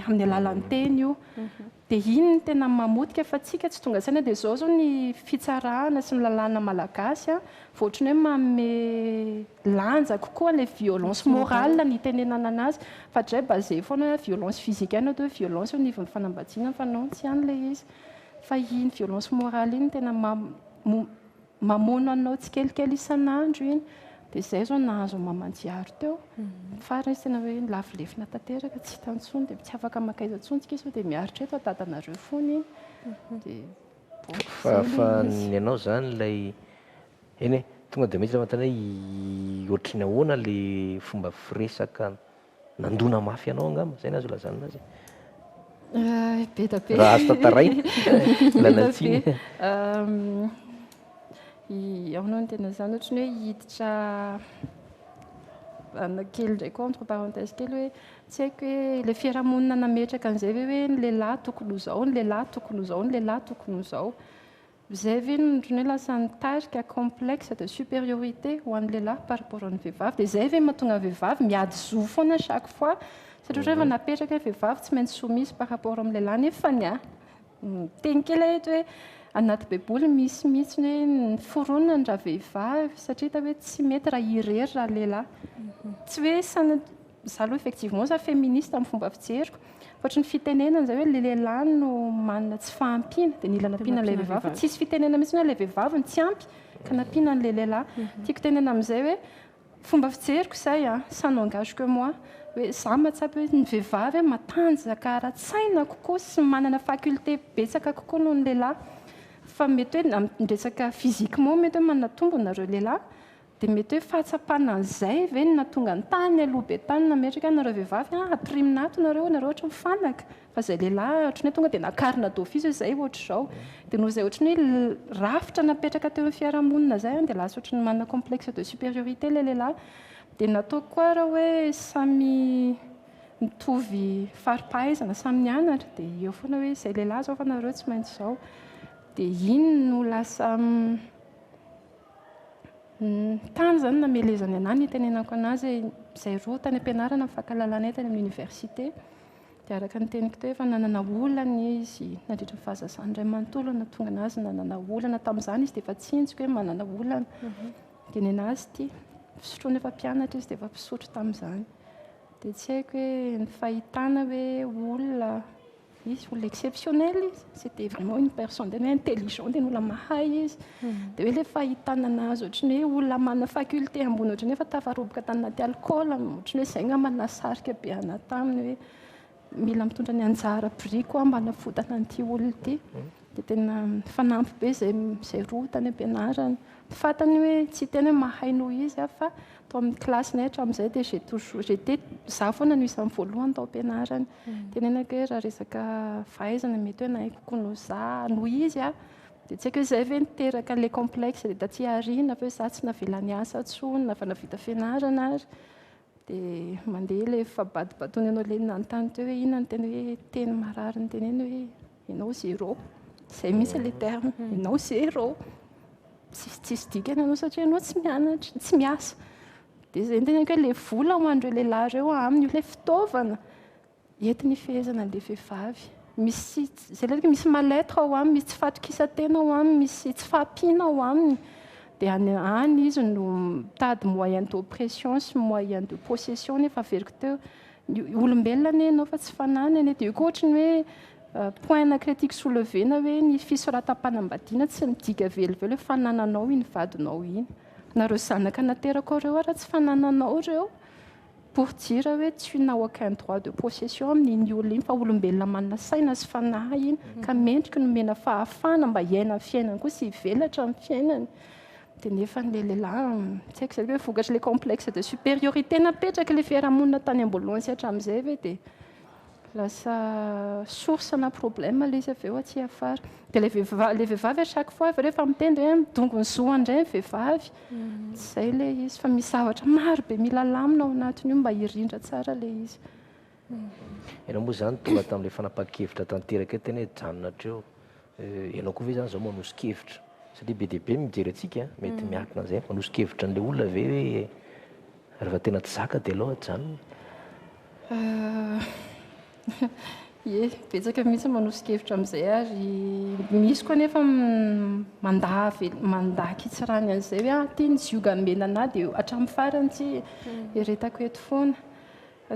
amin'ny alalan'ny teny io dia iny ny tena mamotika fa tsika tsy tonga saina dia izao zao ny fitsarahana sy ny lalàna malagasy vao ohatrany hoe manome lanja kokoa ilay violence morale ny tenenana anazy fa dray basé foana violence physique ihany dia violence eo nivon'ny fanambadiana fa non tsy ihany ilay izy fa iny violence morale iny tena mamono anao tsy kelikely isan'andro iny dia izay zao nahazo mamanjiaro teo farany izy tena hoe lavilefina tanteraka tsy hitantsony dia tsy afaka makaiza ntsony tsika sao dia miaritra eto dadanareo foana iny dia fa ny ianao zany ilay eny tonga dia mihitsy mantany hoe ohatrany ahoana ilay fomba firesaka nandona mafy ianao angamba zay nazo lazana anazy be da be raha azo tantaraina lanatsiny aonao ny tena zany ohatrany hoe hiditra anakely ndraiky entre parenthèse kely hoe tsy haiko hoe ilay fiarahamonina nametraka an'izay hoe ny lehilahy tokony ho zao ny lehilahy tokony ho zao ny lehilahy tokony ho zao izay ve ohatrany hoe lasa nitarika complexe de supériorité ho an'ny lehilahy par rapport amin'ny vehivavy dia izay ve mahatonga vehivavy miady zo foana chaque fois satria ohatra hoe napetraka hoe vehivavy tsy maintsy soumise par rapport amin'ny lehilahy nefa ny teny kely eto hoe anaty baiboly misy mihitsy hoe ny foronina ny raha vehivavy satria hita hoe tsy mety raha irery raha lehilahy tsy hoe za aloha effectivement za féministe amin'ny fomba fijeriko fa ohatry ny fitenenana zay hoe le lehilahy no manana tsy fahampiana dia nila nampiana an'ilay vehivavy fa tsisy fitenena mihitsy hoe ilay vehivavy ny tsy ampy ka nampiana an'ilay lehilahy tiako tenena amin'izay hoe fomba fijeriko izay ça n'engage que moi hoe za mahatsapy hoe ny vehivavy matanjaka ara-tsaina kokoa sy manana faculté betsaka kokoa noho ny lehilahy fa mety hoe ndresaka physiquement mety hoe manana tombonareo lehilahy dia mety hoe fahatsapana an'izay ve ny natonga ny tany aloha be tany nametraka nareo vehivavy apriminato nareo ohatra mifanaka fa izay lehilahy ohatrany hoe tonga dia nakarina d'office izay ohatra izao dia noho izay ohatrany hoe rafitra napetraka teo amin'ny fiarahamonina izay dia lasa ohatrany manana complexe de supériorité ilay lehilahy dia natao koa raha hoe samy mitovy faripahaizana samy nianatra dia eo foana hoe izay lehilahy zao fa nareo tsy maintsy izao dia iny no lasa tany zany namelezany anahy ny tenenako anazy izay roa tany am-pianarana mifakalalana tany amin'ny université dia araka ny teniko teo efa nanana olana izy nandritra ny fahazazany iray manontolo na tonga anazy nanana olana tamin'izany izy dia efa tsinjika hoe manana olana dia ny anazy ity fisotroana efa mpianatra izy dia efa mpisotro tamin'izany dia tsy haiko hoe ny fahitana hoe olona izy olona exceptionnel izy c'était vraiment une personne tena intelligent tena olona mahay izy dia hoe ilay fahitana anazy ohatrany hoe olona manana faculté ambony ohatrany hoe efa tafaroboka tany anaty alcool ohatrany hoe izay nga manasarika be ana taminy hoe mila mitondra ny anjara briko mba nafotana an'ity olona ity dia tena fanampy be zay rotany ampianarany fatany hoe tsy tena mahay noho izy fa tao amin'ny klasiny hatramin'izay dia j'étais za foana no isan'ny voalohany tao ampianarany tenenako hoe raha resaka fahaizana mety hoe nahay kokoa noho za noho izy dia tsy haiko hoe zay ve niteraka le complexe dia taty aoriana fa hoe za tsy navela niasa tsony na fa navita fianarana ary dia mandeha ilay fabadibadony anao le nanontany teo hoe inona ny tena hoe teny marary ny teneny hoe ianao zéro izay misy le terme ianao zéro tsisy dikany anao satria ianao tsy mianatra tsy miasa dia izay ny tenenako hoe le vola ho andreo lehilahy ireo aminy ilay fitaovana enti ny fehezana le vehivavy misy zay le misy maletra ao aminy misy tsy fatokisa-tena ao aminy misy tsy fahampiana ao aminy dia any izy no mitady moyen d'oppression sy moyen de possession nefa averiko teo olombelona ane ianao fa tsy fanany ane dia io koa ohatrany hoe point critique soulevena hoe ny fisoratam-panambadiana tsy midika velively hoe fanananao iny vadinao iny nareo zanaka naterako ireo raha tsy fanananao ireo pour dire hoe tsy na aucun droit de possession amin'iny olona iny fa olombelona manana saina sy fanahy iny ka mendrika nomena fahafana mba hiaina fiainana koa sy hivelatra amin'ny fiainany dia nefa n'le lehilahy tsy haiko zay hoe vokatry le complexe de supériorité napetraka le fiarahamonina tany amboloany hatramin'izay ve dia lasa source na problème le izy avy eo aty afara dia le vehivavy à chaque fois rehefa mitendry hoe midongo ny zoandray ny vehivavy zay le izy fa misy zavatra maro be mila lamina ao anatin'io mba hirindra tsara le izy ianao moa zany tonga tamin'ilay fanapa-kevitra tanteraka tena hoe janonatra eo ianao koa ve zany zao manosy-kevitra satria be dia be mijery atsika mety miakina an'izay manosy-kevitra n'ilay olona ve hoe rehefa tena tsy zaka dia aloha janona ie betsaka mihitsy manosy-kevitra amin'izay ary misy koa nefa mandaky itsirany an'izay hoe ty ny ziogamena dia hatramin'ny farany tsy iretako eto foana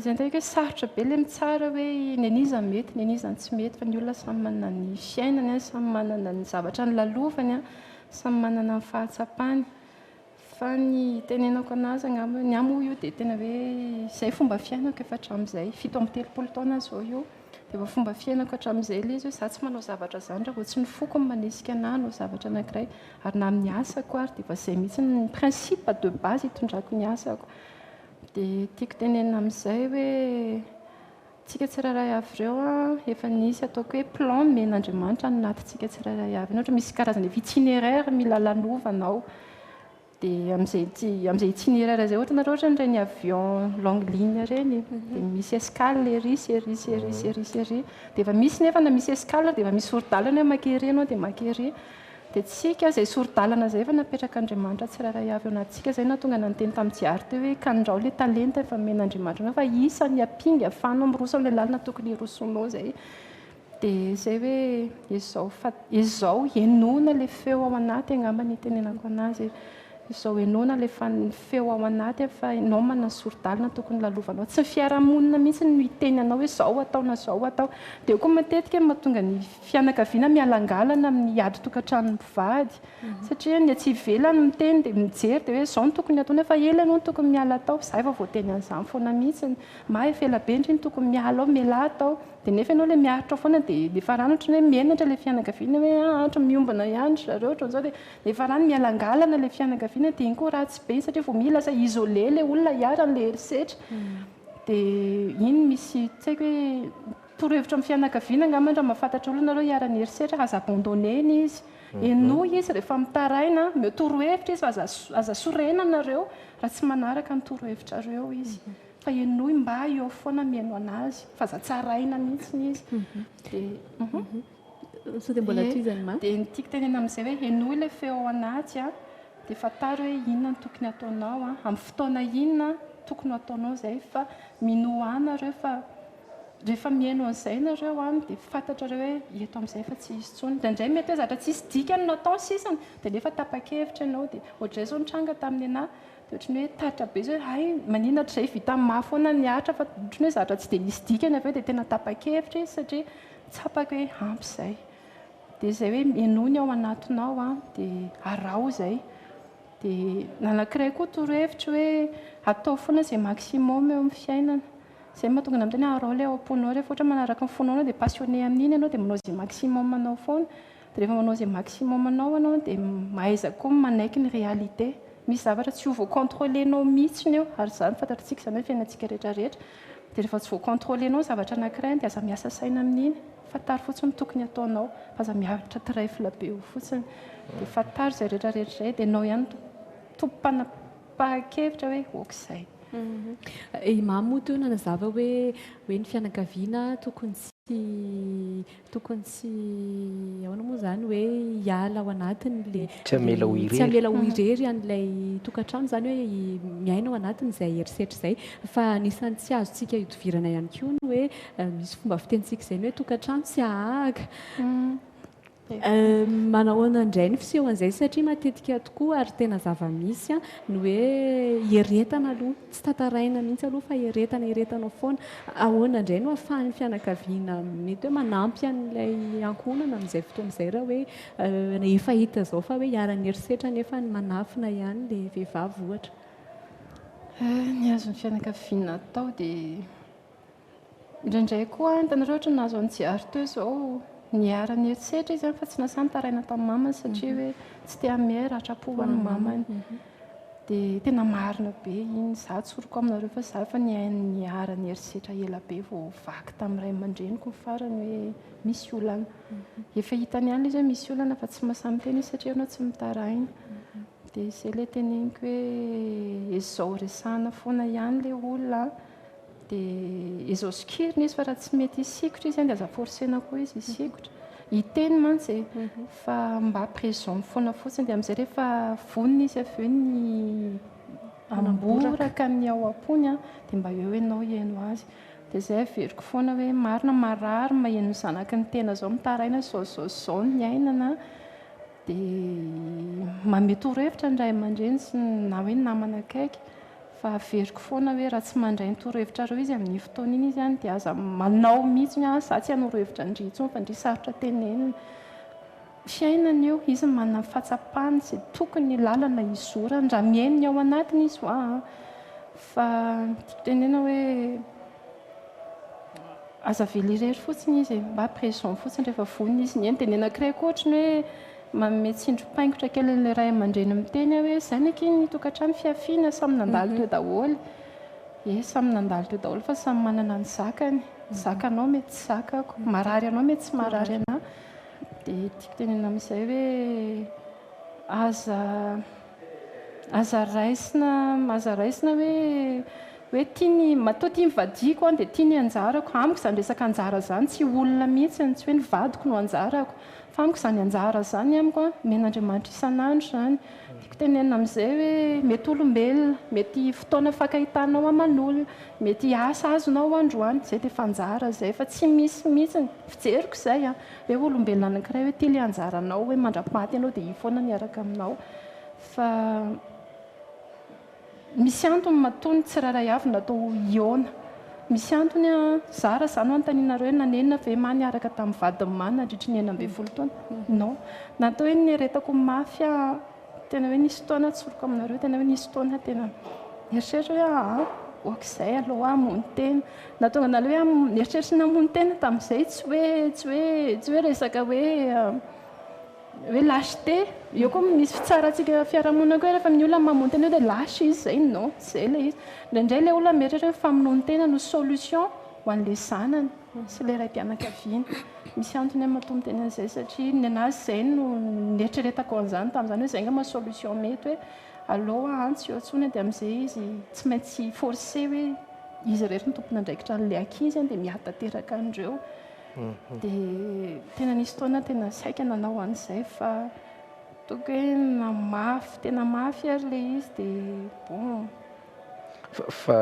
zay ndraiky hoe sarotra be le mitsara hoe ny aniza mety ny aniza tsy mety fa ny olona samy manana ny fiainany samy manana ny zavatra ny lalovany samy manana ny fahatsapany fa ny tenenako anazy angamba ny amo io dia tena hoe izay fomba fiainako efa hatramin'izay 7 taona zao io dia efa fomba fiainako hatramin'izay ilay izy hoe za tsy manao zavatra zany raha vao tsy ny foko ny manesika anahy hanao zavatra anankiray ary na amin'ny asako ary dia efa izay mihitsy ny principe de base hitondrako ny asako dia tiako tenenina amin'izay hoe tsika tsirairay avy ireo efa nisy ataoko hoe plan men'Andriamanitra anatintsika tsirairay avy ohatra misy karazana itinéraire mila lanovanao dia amin'izay itinéraire zay ohatra nareo ohatra ny avion longue ligne reny dia misy escale ery sery dia efa misy nefa na misy escale dia efa misy soro-dalana hoe makery anao dia makery dia tsika izay soro-dalana zay efa napetraka Andriamanitra tsirairay avy ao anatintsika zay natonga nanteny tamin-jiary teo hoe kandrao le talenta efa men'Andriamanitra anao fa isany apingy ahafahanao miroso amin'ilay lalina tokony hirosonao zay dia izay hoe izao enona le feo ao anaty angamba ny tenenako anazy izao enona le feo ao anaty fa ianao manana soro-dalana tokony lalovanao tsy ny fiarahamonina mihitsy no hiteny anao hoe zao atao dia koa matetika mahatonga ny fianakaviana mialangalana amin'ny ady tokantrano mpivady satria ny atsy ivelany miteny dia mijery dia hoe zao no tokony ataony fa ela ianao no tokony miala atao za efa voateny an'izany foana mihitsy ma efa ela be indriny tokony miala ao miala atao dia nefa ianao le miaritra foana dia efa rano ohatra hoe mienatra le fianakaviana hoe ohatra miombana ihany zareo ohatran'izao dia efa rano mialangalana le fianakaviana dia iny koa ratsy be satria vao mila lasa isolé le olona hiaran'le herisetra dia iny misy tsy haiko hoe torohevitra amin'ny fianakaviana angamba raha mahafantatra olona nareo hiaran'ny herisetra aza abandonné izy eno izy rehefa mitaraina torohevitra izy fa aza sorena nareo raha tsy manaraka ny torohevitrareo izy fa eno mba eo foana miaino anazy fa aza tsaraina mihitsy izy dia nytiako tenena amin'izay hoe eno ilay feo ao anaty dia fantaro hoe inona no tokony ataonao amin'ny fotoana inona tokony ataonao izay fa minoana reo fa rehefa miaino an'izay nareo dia fantatrareo hoe eto amin'izay fa tsy isy tsony dia indray mety hoe zavatra tsisy dikany no atao sisany dia nefa tapa-kevitra ianao dia ohatr'izay zao nitranga tamin'ny anahy dia ohatrany hoe taritra be zao hay maninona izay vita amin'ny mahafoana ny atra fa ohatrany hoe zavatra tsy dia misy dikany avy eo dia tena tapa-kevitra izy satria tsapaka hoe ampy izay dia izay hoe enony ao anatinao dia arao izay dia nanankiray koa torohevitra hoe atao foana izay maximum eo amin'ny fiainana zay mahatonga ana amin'teny arao le ao am-ponao rehefa ohatra manaraka ny fonaonao dia passionné amin'iny ianao dia manao zay maximum anao foana dia rehefa manao zay maximum anao anao dia mahaiza koa manaiky ny réalité misy zavatra tsy ho voacontrôlenao mihitsiny eo ary izany fantatritsika izany hoe fiainantsika rehetrarehetra dia rehefa tsy voacontrôlenao zavatra anankiray dia aza miasa saina amin'iny fantary fotsiny tokony ataonao fa aza miaritra trèfle be io fotsiny dia fantary izay rehetrarehetra izay dia anao ihany tompompana-pa-kevitra hoe okizay. Imamo teo nanazava hoe ny fianakaviana tokony tsy ahoana moa izany hoe hiala ao anatiny le tsy hamela ho irery an'ilay tokantrano izany hoe miaina ao anatiny izay herisetra izay fa anisan'ny tsy azontsika hitovirana ihany koa ny hoe misy fomba fitenitsika izay ny hoe tokantrano tsy ahaka. Manahoana indray ny fisehoan'izay satria matetika tokoa ary tena zava-misy ny hoe heretana aloha tsy tantaraina mihitsy aloha fa heretanao foana. Ahoana indray no ahafahan'ny fianakaviana mety hoe manampy an'ilay ankohonana amin'izay fotoana izay raha hoe efa hita izao fa hoe hiara-ny herisetra nefa ny manafina ihany ilay vehivavy ohatra. Ny azon'ny fianakaviana atao dia indraindray koa hitanareo ohatra nahazo an'jiary teo izao niara-ny herisetra izy fa tsy nasany taraina tamin'ny mamany satria hoe tsy tia mihay rahatrapohan'ny mamany dia tena marina be iny za tsoroko aminareo fa za fa niara-ny herisetra ela be vao vaky tamin'ny ray aman-dreniko ny farany hoe misy olana efa hitany ihany izy hoe misy olana fa tsy mahasamiteny izy satria anao tsy mitaraina dia izay ilay teneniko hoe izao resahana foana ihany ilay olona dia izao sokirina izy fa raha tsy mety hisikotra izy dia aza forsena koa izy hisikotra hiteny mantsy fa mba présent foana fotsiny dia amin'izay rehefa vonona izy avy eo ny amboraka ny ao am-pony dia mba eo ianao hiaino azy dia izay averiko foana hoe marina marary maheno zanaka ny tena izao mitaraina zao ny ainana dia mamety torohevitra ny ray aman-dreny sy na hoe ny namana akaiky fa averiko foana hoe raha tsy mandray ny torohevitra reo izy amin'ny fotoana iny izy dia aza manao mihitsy za tsy hanorohevitra ndry intsony fa ndry sarotra tenenina fiainana eo izy manana fahatsapahany izay tokony lalana izorany raha miainy ao anatiny izy fa tenena hoe aza vely irery fotsiny izy mba présent fotsiny rehefa vonona izy ny eny dia ny anankiray koa ohatrany hoe mametsindro-paingotra kely ilay ray aman-dreny miteny hoe izay neky ny tokantrano fiafiana samy nandalo teo daholo samy nandalo teo daholo fa samy manana ny zakany zakanao mety tsy zakako marary anao mety tsy marary anahy dia tiako tenena amin'izay hoe aza raisina hoe tiany matoa tia mivadiako dia tiany anjarako amiko izany resaka anjara izany tsy olona mihitsy tsy hoe ny vadiko no anjarako fa amiko izany anjara izany amiko men'Andriamanitra isan'andro izany tiako tenena amin'izay hoe mety olombelona mety fotoana fankahitanao aman'olona mety asa azonao androany izay dia fanjara izay fa tsy misy mihitsy fijeriko izay hoe olombelona anankiray hoe tia ilay anjaranao hoe mandra-paty ianao dia foana niaraka aminao fa misy antony matony tsiraray avy natao iona misy antony zara izany ho antanina reo nanenina ve maniaraka tamin'ny vadiny many nandritra ny 12 taona non natao hoe nieretako mafy tena hoe nisy taona tsoroko aminareo tena hoe nisy taona tena eritreritra hoe okizay aloha hamono tena natonga nale hoe eritreritra namono tena tamin'izay tsy hoe resaka hoe lâcheté eo koa misy fitsaratsika fiarahamonina koa rehefa amin'ny olona mamono tena hoe dia lâche izy izay non izay ilay izy indraindray ilay olona mieritreritra hoe famonoana tena no solution ho an'ilay zanany sy ilay ray-mpianakaviana misy antony mahatonga tena izay satria ny anazy izay no nieritreretako an'izany tamin'izany hoe izay nga ma-solution mety hoe aloha antsy eo antsony dia amin'izay izy tsy maintsy forcé hoe izy rehetra ny tompona andraikitra n'ilay ankizy dia miatateraka andreo dia tena nisy taona tena saika nanao an'izay fa toka hoe tena mafy ary ilay izy dia bon fa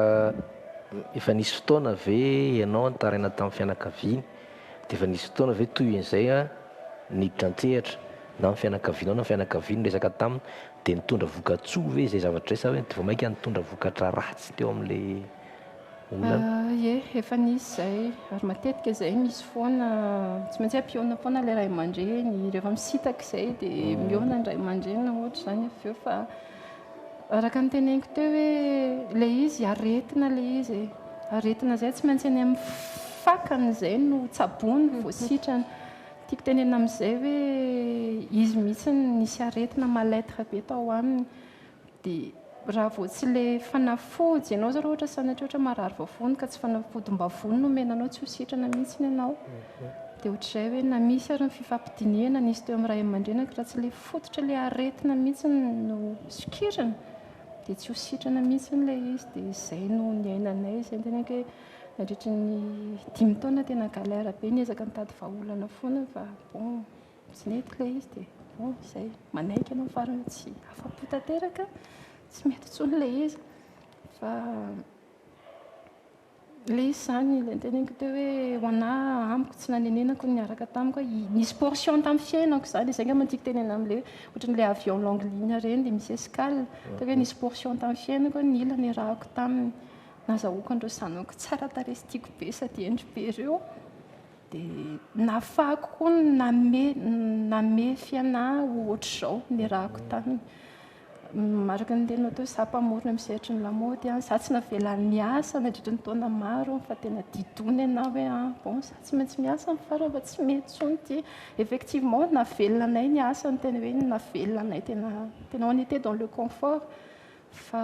efa nisy fotoana ve ianao nitaraina tamin'ny fianakaviana dia efa nisy fotoana ve toy izay niditra an-tsehatra na ny fianakaviana na ny fianakaviana resaka taminy dia nitondra voka-tsoa ve izay zavatra izay sa hoe vao mainka nitondra vokatra ratsy teo amin'ilay olona efa nisy izay ary matetika izay misy foana tsy maintsy hampiona foana ilay ray aman-dreny rehefa misitaka izay dia miona ny ray aman-dreny ohatra izany avy eo fa araka ny teneniko teo hoe ilay izy aretina ilay izy aretina izay tsy maintsy any amin'ny fakany izay no tsabony voasitrana. Tiako tenena amin'izay hoe izy mihitsy nisy aretina malaitre be tao aminy dia raha vao tsy ilay fanafody ianao zao ohatra sanatria ohatra marary vavony ka tsy fanafody-mbavony no menanao tsy ho sitrana mihitsy ianao. Dia ohatr'izay hoe na misy ary ny fifampidiniana nisy teo amin'ny ray aman-dreny raha tsy ilay fototra ilay aretina mihitsy no sokirana dia tsy ho sitrana mihitsy ilay izy. Dia izay no niainanay izay tena hoe nandritra ny 5 taona tena galère be niezaka nitady vahaolana foana fa bon tsy nety ilay izy dia bon izay manaiky ianao farany tsy afa-po tanteraka tsy mety intsony ilay izy fa ilay izy izany ilay teneniko teo hoe ho anahy amiko tsy nanenenako niaraka tamiko nisy portion tamin'ny fiainako izany izay angamba tiako tenena amin'ilay ohatran'ilay avion longue ligne reny dia misy escale teo hoe nisy portion tamin'ny fiainako ny ila niarahako taminy nazahoako an'ireo zanako tsara tarehy sy tiako be sady endry be ireo dia nafahako koa namefy anahy ohatr'izao niarahako taminy. Maraka ny tenao teo za mpamorona amin'ny sehatry ny lamaody za tsy navelan'ny miasa nandritra ny taona maro fa tena didony ianao hoe bon za tsy maintsy miasa ny farany fa tsy mety intsony ty. Effectivement navelona anay ny asa ny tena hoe navelona anay tena on était dans le confort fa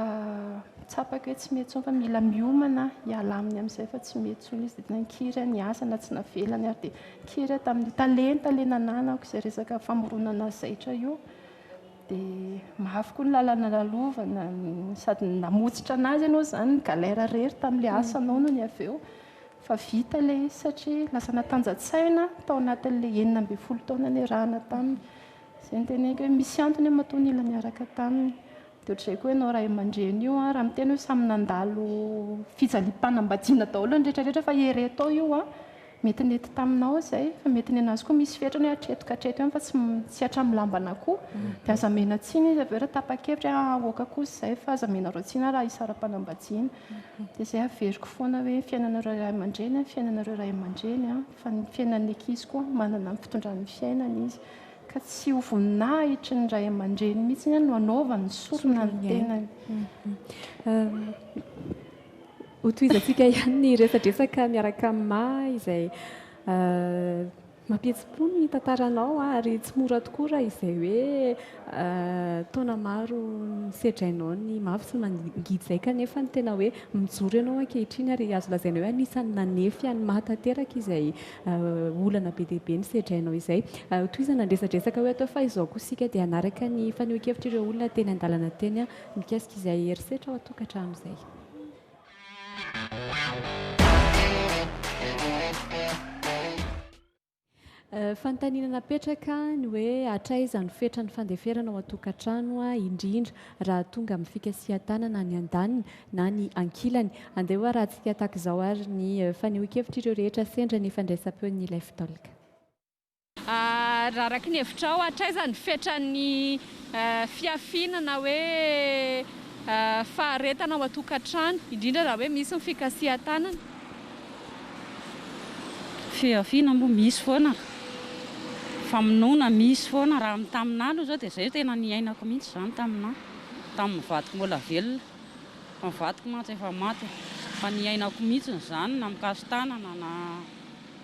tsapaka hoe tsy mety intsony fa mila miomana hiala aminy amin'izay fa tsy mety intsony izy dia tena nikiry ny asa na tsy navelany ary dia nikiry tamin'ny talenta nananako izay resaka famoronana zaitra io. Dia mafy koa ny lalana lalovana sady namotsitra anazy ianao izany ny galère rery tamin'ilay asanao no ny avy eo fa vita ilay izy satria lasa natanjatsaina tao anatin'ilay 19 taona niarahana taminy. Izay ny teneniko hoe misy antony mahatony ila niaraka taminy. Dia ohatr'izay koa ianao ray aman-dreny io raha miteny hoe samy nandalo fijaliam-panambadiana daholo ny rehetrarehetra fa ery atao io mety nety taminao izay fa mety ny anazy koa misy fetrany hoe hatreto ka hatreto fa tsy hatramin'ny lambana koa dia aza mena tsiny izy avy eo raha tapa-kevitra oaka kosa izay fa aza mena roatsina raha isaram-panambadiana. Dia izay averiko foana hoe fiainanareo ray aman-dreny fiainanareo ray aman-dreny fa ny fiainan'ny ankizy koa manana ny fitondran'ny fiainana izy ka tsy ho voninahitry ny ray aman-dreny mihitsy no anaovany sorona ny tenany. Hotoizantsika ihany ny resadresaka miaraka amin'ny izay mampihetsi-po ny tantaranao ary tsy mora tokoa raha izay hoe taona maro sedrainao ny mafy sy mangidy izay kanefa ny tena hoe mijoro ianao ankehitriny ary azo lazaina hoe anisan'ny nanefy any mahatanteraka izay olana be dia be ny sedrainao izay. Toizana ny resadresaka hoe atao fa izao koa isika dia hanaraka ny faneho-kevitra ireo olona teny an-dalana teny mikasika izay herisetra ao an-tokantrano izay. Fanontaniana napetraka ny hoe hatraiza ny fetrany fandeferana ao an-tokantrano indrindra raha tonga amin'ny fikasihan-tanana ny an-daniny na ny ankilany. Andeha hoa raha antsika tahaka izao ary ny faneho-kevitra ireo rehetra sendra ny fandraisam-peon'ny ilay fitaolaka. Raha araka ny hevitrao hatraiza ny fetrany fiafinana hoe faharetana ao an-tokantrano indrindra raha hoe misy ny fikasihan-tanana. Fiafiana moa misy foana famonoana misy foana raha taminah aloha zao dia izay tena niainako mihitsy izany taminahy tamin'ny vadiko mbola velona fa ny vadiko mantsy efa maty fa niainako mihitsy izany na mikasitanana na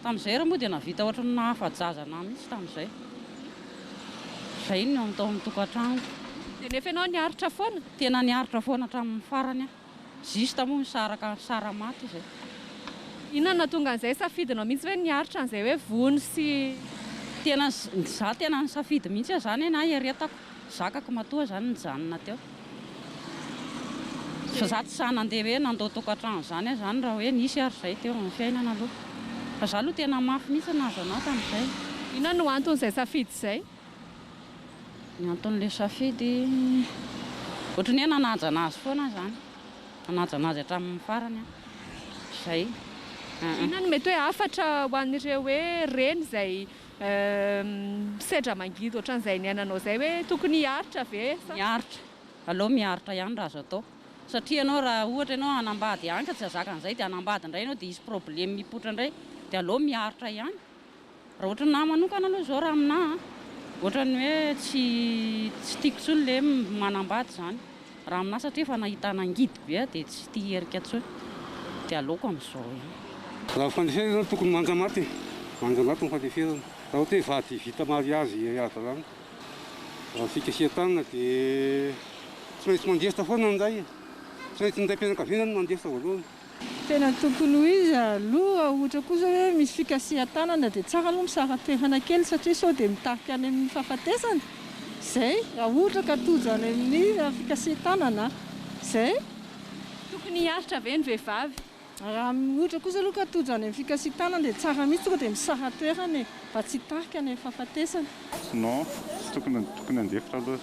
tamin'izay raha moa dia navita ohatran'ny nahafa-jazana mihitsy tamin'izay. Izay no atao amin'ny tokantrano. Dia nefa ianao niaritra foana? Tena niaritra foana hatramin'ny farany zista moa misaraka sara maty izay. Inona tonga an'izay safidinao mihitsy hoe niaritra an'izay hoe vony sy tena za tena nisafidy mihitsy izany na eretako zakako matoa izany nijanona teo. Fa za tsy sahy nandeha hoe nandao tokantrano izany izany raha hoe nisy ary izay teo amin'ny fiainana aloha. Fa za aloha tena mafy mihitsy nahazo anao tamin'izay. Inona no anton'izay safidy izay? Ny anton'ilay safidy ohatran'ny hoe nanaja anazy foana izany. Nanaja anazy hatramin'ny farany izay. Inona no mety hoe afatra ho an'ireo hoe reny izay sedra mangidy ohatran'izay niainanao izay hoe tokony hiaritra ve? Miaritra. Aleo miaritra ihany raha azo atao. Satria ianao raha ohatra ianao hanambady ihany ka tsy azaka an'izay dia hanambady indray ianao dia hisy problème mipoitra indray dia aleo miaritra ihany. Raha ohatran'ny nahy manokana aloha izao raha aminahy ohatran'ny hoe tsy tiako intsony ilay manambady izany. Raha aminahy satria efa nahita nangidy be dia tsy tia herika intsony. dia aleoko amin'izao ihany. Raha fandefera zany tokony manga maty ny fandeferana. Raha ohatra hoe vady vita mariazy adalany. Raha fikasihan-tanana dia tsy maintsy mandefitra foana anday. Tsy maintsy minday mpianakaviana no mandefitra voalohany. Tena tokony ho izy aloha ohatra kosa hoe misy fikasihan-tanana dia tsara aloha misara-toerana kely satria sao dia mitarika any amin'ny fahafatesana. Zay raha ohatra ka tojo any amin'ny fikasihan-tanana zay. Tokony hiaritra ve ny vehivavy? Raha ohatra kosa aloha ka tojo any amin'ny fikasihan-tanana dia tsara mihitsy tonga dia misara-toerana mba tsy hitarika any amin'ny fahafatesana. Non, tokony andefitra aloha.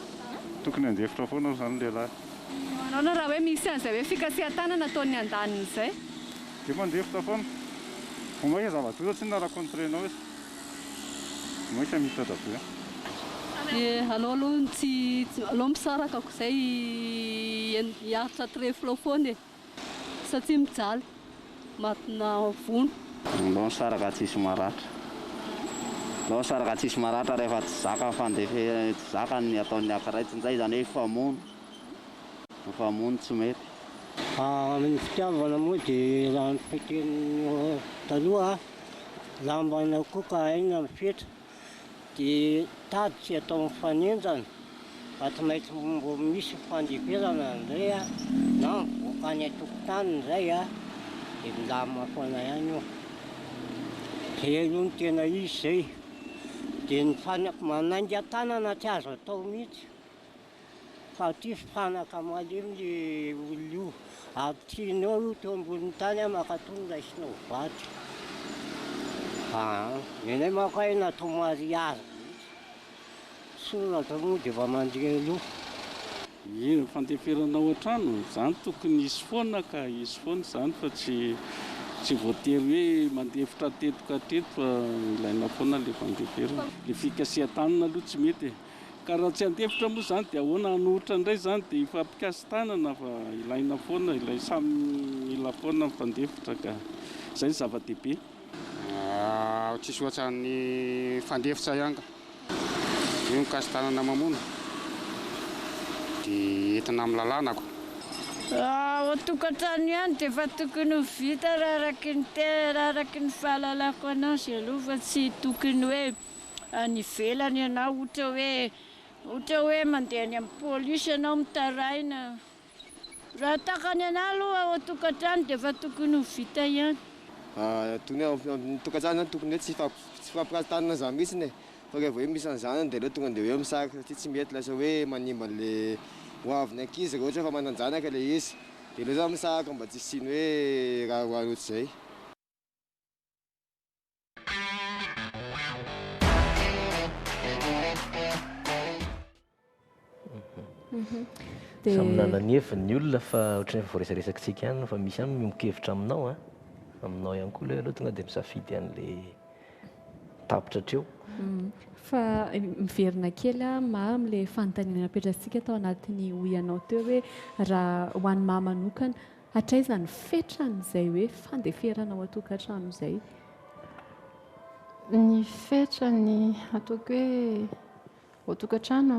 Tokony andefitra foana zany lehilahy. Manao raha hoe misy an'izay hoe fikasihan-tanana ataony an-daniny izay. Dia mandefitra foana. Moa zava-doza tsy na rakontrenao izy. Moa isa mitatra be. Alao aloha alao misaraka ako izay hiaritra trefilo foana satria mijaly matina vono. Alao misaraka tsisy maratra. Alao misaraka tsisy maratra rehefa tsy zaka fandefera tsy zaka ny ataon'ny akaraitsin'izay zany hoe famono. Famono tsy mety. Amin'ny fitiavana moa dia raha ny fiteny taloha lambana koa aina mifetra dia tady tsy atao mifanenjana fa tsy maintsy mbo misy fandeferana indray na mivoaka any an-tokotany indray dia milamina foana ihany io. Zay aloha no tena izy zay. Dia ny manainga tanana tsy azo atao mihitsy. Fa ty fanaka malemy le olona io atinao io teo ambonin'ny tany makatonga isinao vady. Nenay manko hay natao mariazy soratra moa dia efa mandeha aloha. Ny fandeferana ao an-trano zany tokony hisy foana ka hisy foana zany fa tsy voatery hoe mandefitra teto fa ilaina foana le fandeferana. Le fikasihan-tanana aloha tsy mety. Ka raha tsy andefitra moa zany dia ahoana hanohitra indray zany dia hifampikasy tanana fa ilaina foana, samy mila foana mifandefitra ka izay zava-dehibe. Tsisy ohatran'ny fandefitra ihany ka. Io mikasy tanana mamono dia entina amin'ny lalànako. Ao an-tokantrano ihany dia efa tokony ho vita raha araky ny fahalalako anazy aloha fa tsy tokony hoe any ivelany ianao ohatra hoe mandeha any amin'ny pôlisy ianao mitaraina. Raha takany anahy aloha ao an-tokantrano dia efa tokony ho vita ihany. Tony amin'ny tokantrano tokony hoe tsy fampikasy tanana zany mihitsy fa rehefa hoe misy an'izany dia aleo tonga dia hoe misaraka satria tsy mety lasa hoe manimba le hoavin'ny ankizy rehefa fa mananjanaka le izy dia aleo zany misaraka mba tsy siny hoe raha ohatr'izay. Samy nanany heviny ny olona fa ohatrany voaresaresakintsika ihany fa misy ihany mokevitra aminao ihany koa le aloha tonga dia misafidy an'le tapitra hatreo. Fa miverina kely maro amin'ilay fanontaniana napetratsika tao anatin'ny oianao teo hoe raha ho an'ny mama manokana hatraiza ny fetran'izay hoe fandeferana ao an-tokantrano izay? Ny fetrany ataoko hoe ao an-tokantrano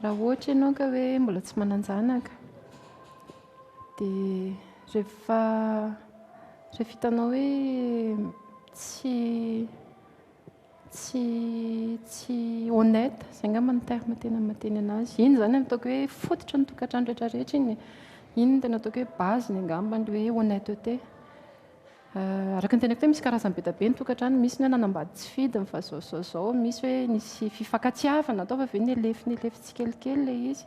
raha ohatra ianao ka hoe mbola tsy manan-janaka dia rehefa hitanao hoe tsy honnête izay angamba ny terme tena mateny anazy. Iny zany ataoko hoe fototra ny tokantrano rehetrarehetra iny. Iny no tena ataoko hoe base-ny angamba ny hoe honnêteté. Araka ny tenako hoe misy karazany be da be ny tokantrano, misy ny nanambady tsy fidy fa zao misy hoe nisy fifankatiavana atao fa avy nelefy tsikelikely le izy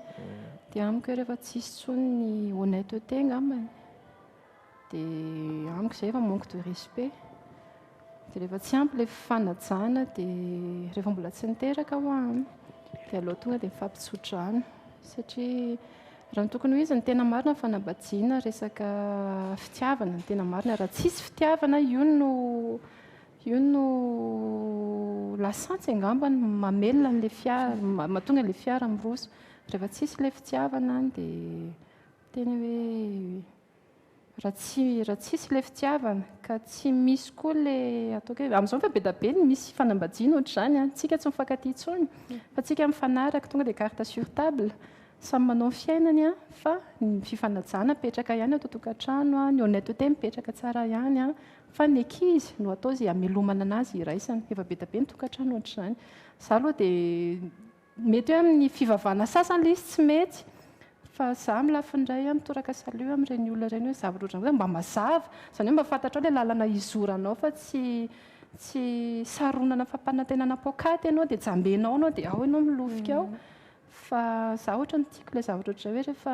dia amiko hoe rehefa tsisy intsony ny honnêteté angambany dia amiko izay efa manque de respect. Dia rehefa tsy ampy ilay fanajana dia rehefa mbola tsy niteraka ho any dia aleo tonga dia mifampitsodrano satria raha ny tokony ho izy ny tena marina fanambadiana resaka fitiavana ny tena marina. Raha tsisy fitiavana io no lasantsy angambany mamelona an'ilay fiara, mahatonga ilay fiara miroso. Rehefa tsisy ilay fitiavana dia tena hoe raha tsisy ilay fitiavana ka tsy misy koa ilay ataoko hoe amin'izao fa be da be ny misy fanambadiana ohatr'izany. Tsika tsy mifankatia intsony fa tsika mifanaraka tonga dia carte sur table samy manao ny fiainany a fa ny fifanajana mipetraka ihany ato tokantrano a ny honnêteté mipetraka tsara ihany a fa ny ankizy no atao izay hamelomana anazy iraisany efa be dabe ny tokantrano ohatr'izany za aloha dia mety hoe amin'ny fivavahana sasany ilay izy tsy mety fa za amin'ny lafindray a mitoraka salio amin'ireny olona ireny hoe zavatra ohatrany mba mazava izany hoe mba fantatra hoe lalana izoranao fa tsy saronana fampanantenana pokaty ianao dia jambenao anao dia ao ianao milofika ao fa za ohatra ny tiako ilay zavatra ohatr'izay hoe rehefa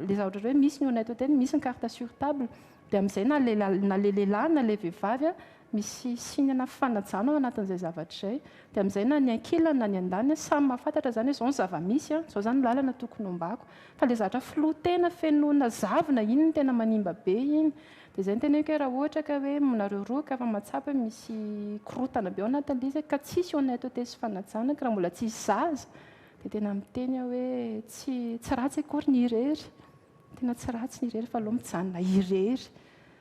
ilay zavatra hoe misy ny honnêteté misy ny carte sur table dia amin'izay na le lehilahy na le vehivavy a misy sinana fanajana ao anatin'izay zavatra izay dia amin'izay na ny ankilany na ny andany samy mahafantatra izany hoe izao ny zava-misy a izao izany ny lalana tokony hombako fa ilay zavatra filotena fenoana zavina iny ny tena manimba be iny dia izay ny tena hoe raha ohatra ka hoe nareo roa ka fa mahatsapa hoe misy korotana be ao anatin'ilay izy ka tsisy honnêteté sy fanajana ka raha mbola tsisy zaza dia tena miteny hoe tsy ratsy akory ny irery tena tsy ratsy ny irery fa aloha mijanona irery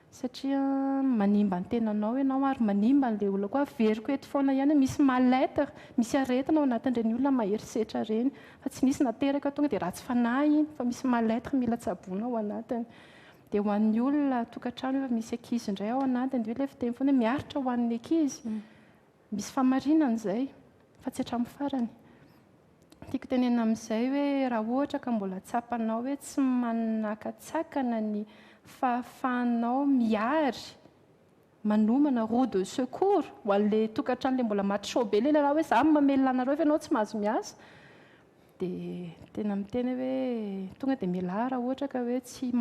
satria manimba ny tenanao ianao ary manimba an'ilay olona koa veriko eto foana ihany misy mal-être misy aretina ao anatin'ireny olona maherisetra ireny fa tsy misy nateraka tonga dia ratsy fanahy iny fa misy mal-être mila tsaboana ao anatiny dia ho an'ny olona tokantrano efa misy ankizy indray ao anatiny dia ilay fiteny foana hoe miaritra ho an'ny ankizy misy famarinana izay fa tsy hatramin'ny farany tiako tenena amin'izay hoe raha ohatra ka mbola tsapanao hoe tsy manakatsakana ny fahafahanao miary manomana roue de secours ho an'ilay tokantrano ilay mbola matso be ilay raha hoe za mamelona anareo fa ianao tsy mahazo miasa dia tena miteny hoe tonga dia miala raha ohatra ka hoe tsy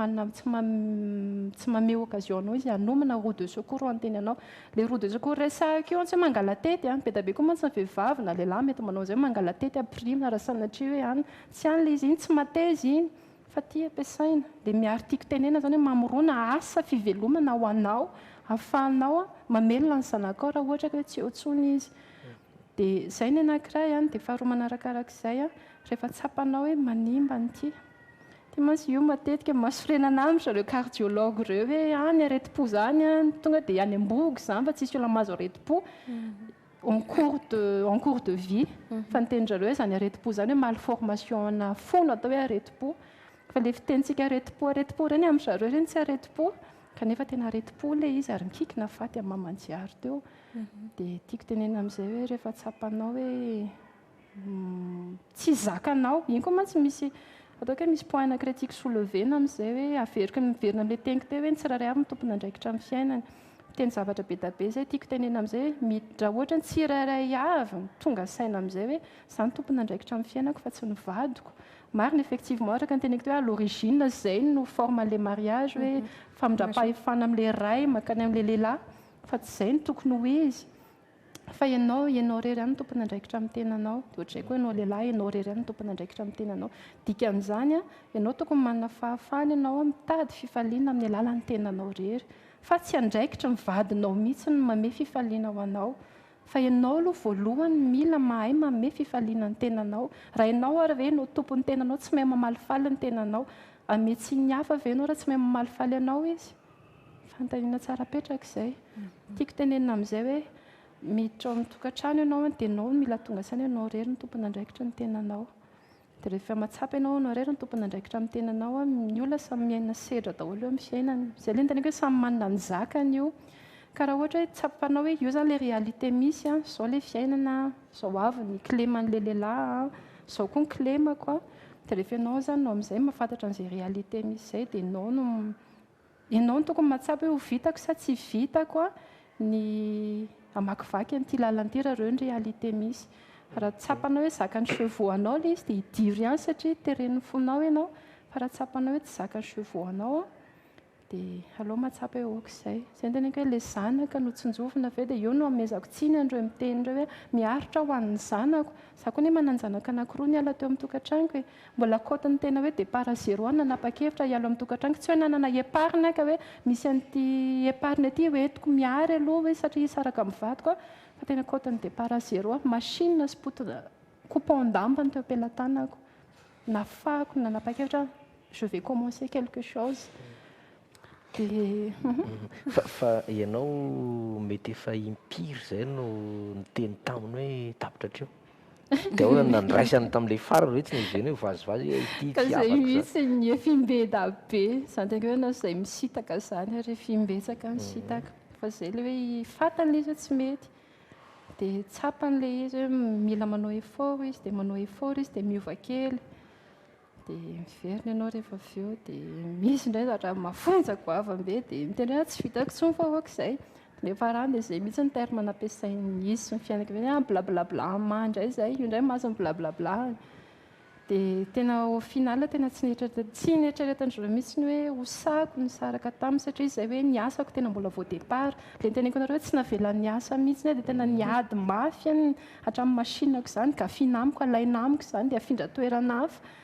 mameo occasion anao izy hanomana roue de secours ho anteny anao ilay roue de secours resahako eo tsy hoe mangala tety be da be koa mantsy ny vehivavy na lehilahy mety manao izay mangala tety ampirina raha sanatria hoe any tsy any ilay izy iny tsy matezy iny fa tia ampiasaina dia miary tiako tenena izany hoe mamorona asa fivelomana ho anao ahafahanao mamelona ny zanakao raha ohatra ka hoe tsy eo intsony izy dia izay ny anankiray any dia faharoa manarakarak'izay a rehefa tsapanao hoe manimba nyty dia mantsy io matetika masorenana amin'ny zareo cardiologue ireo hoe any areti-po izany a tonga dia any am-bogo izany fa tsisy olona mahazo areti-po en cours de vie fa niteny-jareo hoe izany areti-po izany hoe malformation ana fono atao hoe areti-po fa ilay fitenitsika areti-po ireny amin'ny zareo ireny tsy areti-po kanefa tena areti-po ilay izy ary mikikina faty amin'ny mamanjiary teo dia tiako tenena amin'izay hoe rehefa tsapanao hoe tsy zakanao iny koa mantsy misy ataoko hoe misy point critique soulevena amin'izay hoe averiko miverina amin'ilay teniko teo hoe ny tsirairay avy ny tompona andraikitra amin'ny fiainany teny zavatra be da be izay tiako tenena amin'izay raha ohatra ny tsirairay avy tonga saina amin'izay hoe za ny tompona andraikitra amin'ny fiainako fa tsy ny vadiko marina effectivement araka ny teniko teo hoe à l'origine izay no forme an'ilay mariage hoe famindram-pahefana amin'ilay ray makany amin'ilay lehilahy fa tsy izay ny tokony ho izy fa ianao rery ihany ny tompona andraikitra amin'ny tenanao dia ohatr'izay koa ianao lehilahy ianao rery ihany ny tompona andraikitra amin'ny tenanao dikan'izany a ianao tokony manana fahafahana ianao mitady fifaliana amin'ny alalan'ny tenanao rery fa tsy andraikitra mivadinao mihitsy no mame fifaliana ho anao fa ianao aloha voalohany mila mahay mame fifaliana ny tenanao raha ianao ary ve no tompon'ny tenanao tsy mahay mamalifaly ny tenanao ame tsy ny hafa ve ianao raha tsy mahay mamalifaly anao izy fantaniana tsara petraka izay tiako tenenina amin'izay hoe miditra ao amin'ny tokantrano ianao dia ianao mila tonga saina ianao rery ny tompona andraikitra ny tenanao dia rehefa mahatsapa ianao rery ny tompona andraikitra amin'ny tenanao ny olona samy miaina sedra daholo eo amin'ny fiainany izay ilay ny tenako hoe samy manana ny zakany io ka raha ohatra hoe tsapanao hoe io zany ilay réalité misy a izao ilay fiainana izao avy ny cléman'ilay lehilahy izao koa ny clémako a dia rehefa ianao zany no amin'izay mahafantatra an'izay réalité misy izay dia ianao no tokony mahatsapa hoe ho vitako sa tsy vitako a ny amakivaky an'ity lalan'ity raha ireo ny réalité misy raha tsapanao hoe zakany cheveauanao ilay izy dia hidiry ihany satria teren'ny fonao ianao fa raha tsapanao hoe tsy zakany cheveauanao a dia aleo mahatsapa hoe aok'izay izay ny tenako hoe ilay zanaka no tsinjovina ve dia eo no amezako tsiny andreo mitenindreo hoe miaritra ho an'ny zanako za koa ny manan-janaka anankiroa ny ala teo amin'ny tokantranoko mbola kôtiny tena hoe départ à zéro any nanapa-kevitra hiala amin'ny tokantranoko tsy hoe nanana épargne ka hoe misy an'ity épargne aty hoentiko miary aloha hoe satria hisaraka amin'ny vadiko fa tena kôtiny départ à zéro machine sy coupon-dambany teo am-pelantanako nafahako nanapa-kevitra je vais commencer quelque chose fa ianao mety efa impiry izay no niteny taminy hoe tapitra hatreo dia ahoana nandraisany tamin'ilay farany hoe tsy nivyeny hoe vazivazy hoe ity ka tsy zay afaka misy ny fimbeda be zany tena hoe na zay misitaka zany ary fimbetsaka misitaka fa zay le hoe fatan'ilay izy hoe tsy mety dia tsapan'ilay izy hoe mila manao effort izy dia manao effort izy dia miova kely dia miverina ianao rehefa avy eo dia misy indray zatra mafonja goavambe dia miteny hoe tsy vitako tsony fa aok'izay rehefa rano dia zay mihitsy ny terme nampiasainy izy sy ny fiainako hoe blablabla mandray zay io indray masony blablabla dia tena au final tena tsy nieritreretan'izareo mihitsy ny hoe hosako nisaraka taminy satria izay hoe niasako tena mbola vao départ le teneniko anareo hoe tsy navelan'ny asa mihitsy dia tena niady mafy hatramin'ny machinako izany gafinamiko alainamiko izany dia afindra toerana hafa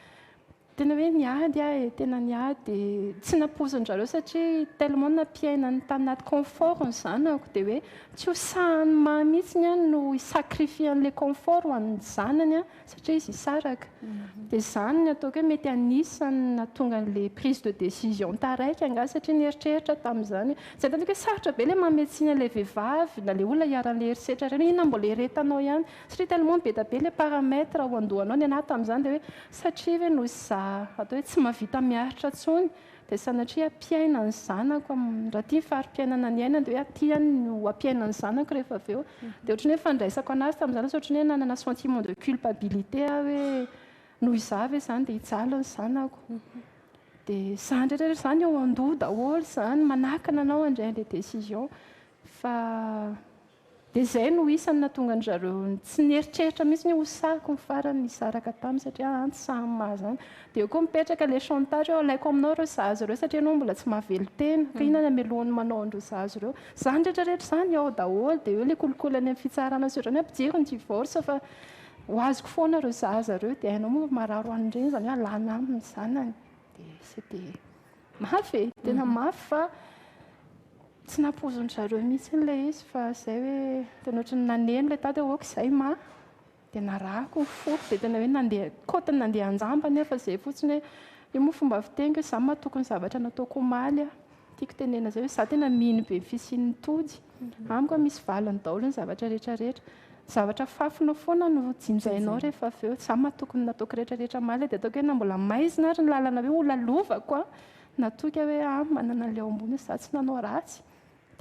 tena hoe niady tena niady tsy nampozin-jareo satria tellement nampiaina ny tanaty confort ny zanako dia hoe tsy ho sahany mihitsy no isacrifie an'ilay confort ho an'ny zanany satria izy hisaraka dia zany ny ataoko hoe mety anisany natonga an'ilay prise de décision taraiky anga satria nieritreritra tamin'izany zay taniko hoe sarotra be ilay mametsiny an'ilay vehivavy na ilay olona hiaran'ilay herisetra reny inona mbola heretanao ihany satria tellement be da be ilay paramètre ao andohanao ny anahy tamin'izany dia hoe satria hoe no atao hoe tsy mahavita miaritra tsony dia sanatria ampiaina ny zanako raha tia fari-piainana ny aina dia hoe atyany no ampiaina ny zanako rehefa avy eo dia ohatrany hoe fandraisako anazy tamin'izany so ohatrany hoe nanana sentiment de culpabilité hoe noho izavy zany dia hijalo ny zanako dia zany rehetrarehetra zany eo an-doha daholo zany manakana anao andray an'ilay décision fa dia izay no isany natonga an'zareo tsy nieritreritra mihitsy ny hosako ny farany nisaraka taminy satria antsamy maha zany dia eo koa mipetraka ilay chantage hoe alaiko aminao ireo zazo ireo satria anao mbola tsy mahavelo tena ka inona ny amelohany manao an'ireo zazo ireo zany rehetrarehetra zany ao daholo dia eo ilay kolokolo any amin'ny fitsarana sy ohatrany hoe ampijery ny divorce fa ho azoko foana ireo zaza ireo dia hainao moa mararo an'ireny zany hoe alana aminy zanany dia c'était mafy tena mafy fa tsy nampozon-jareo mihitsy n'ilay izy fa izay hoe tena ohatrany naneno ilay tady aok'izay dia narahako ny foko dia tena hoe nandeha kotany nandeha anjamba nefa izay fotsiny hoe io moa fomba fiteniko hoe izaho mahatoky ny zavatra nataoko omaly tiako tenena izay hoe izaho tena mihiny be fisian'ny tody amiko misy valiny daholo ny zavatra rehetrarehetra zavatra fafinao foana no jinjainao rehefa avy eo izaho mahatoky ny nataoko rehetrarehetra maly dia ataoko hoe na mbola maizina ary ny lalana hoe olalovako natoka hoe manana an'ilay ao ambony izaho tsy nanao ratsy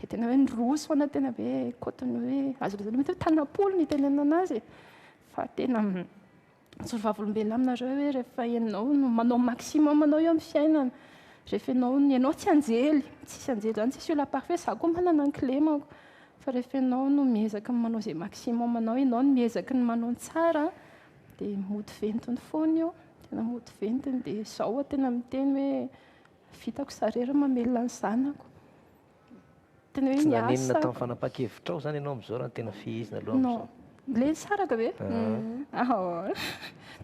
dia tena hoe nyroso foana tena hoe kotiny hoe azo rezany mety hoe tanapolo ny tenena anazy fa tena sorovavolom-belona aminareo hoe rehefa ianao no manao maximum anao eo amin'ny fiainana rehefa ianao tsy anjely tsisy anjely zany tsisy olona parfait izaho koa manana ny clémako fa rehefa ianao no miezaka ny manao izay maximum anao ianao no miezaka ny manao ny tsara dia mody ventiny foana io tena mody ventiny dia izao tena miteny hoe vitako sarera mamelona ny zanako tena hoe tsy niasa nanenina tamin'ny fanapa-kevitra ao zany ianao amin'izao raha tena fihizina aloha amin'izao le saraka ve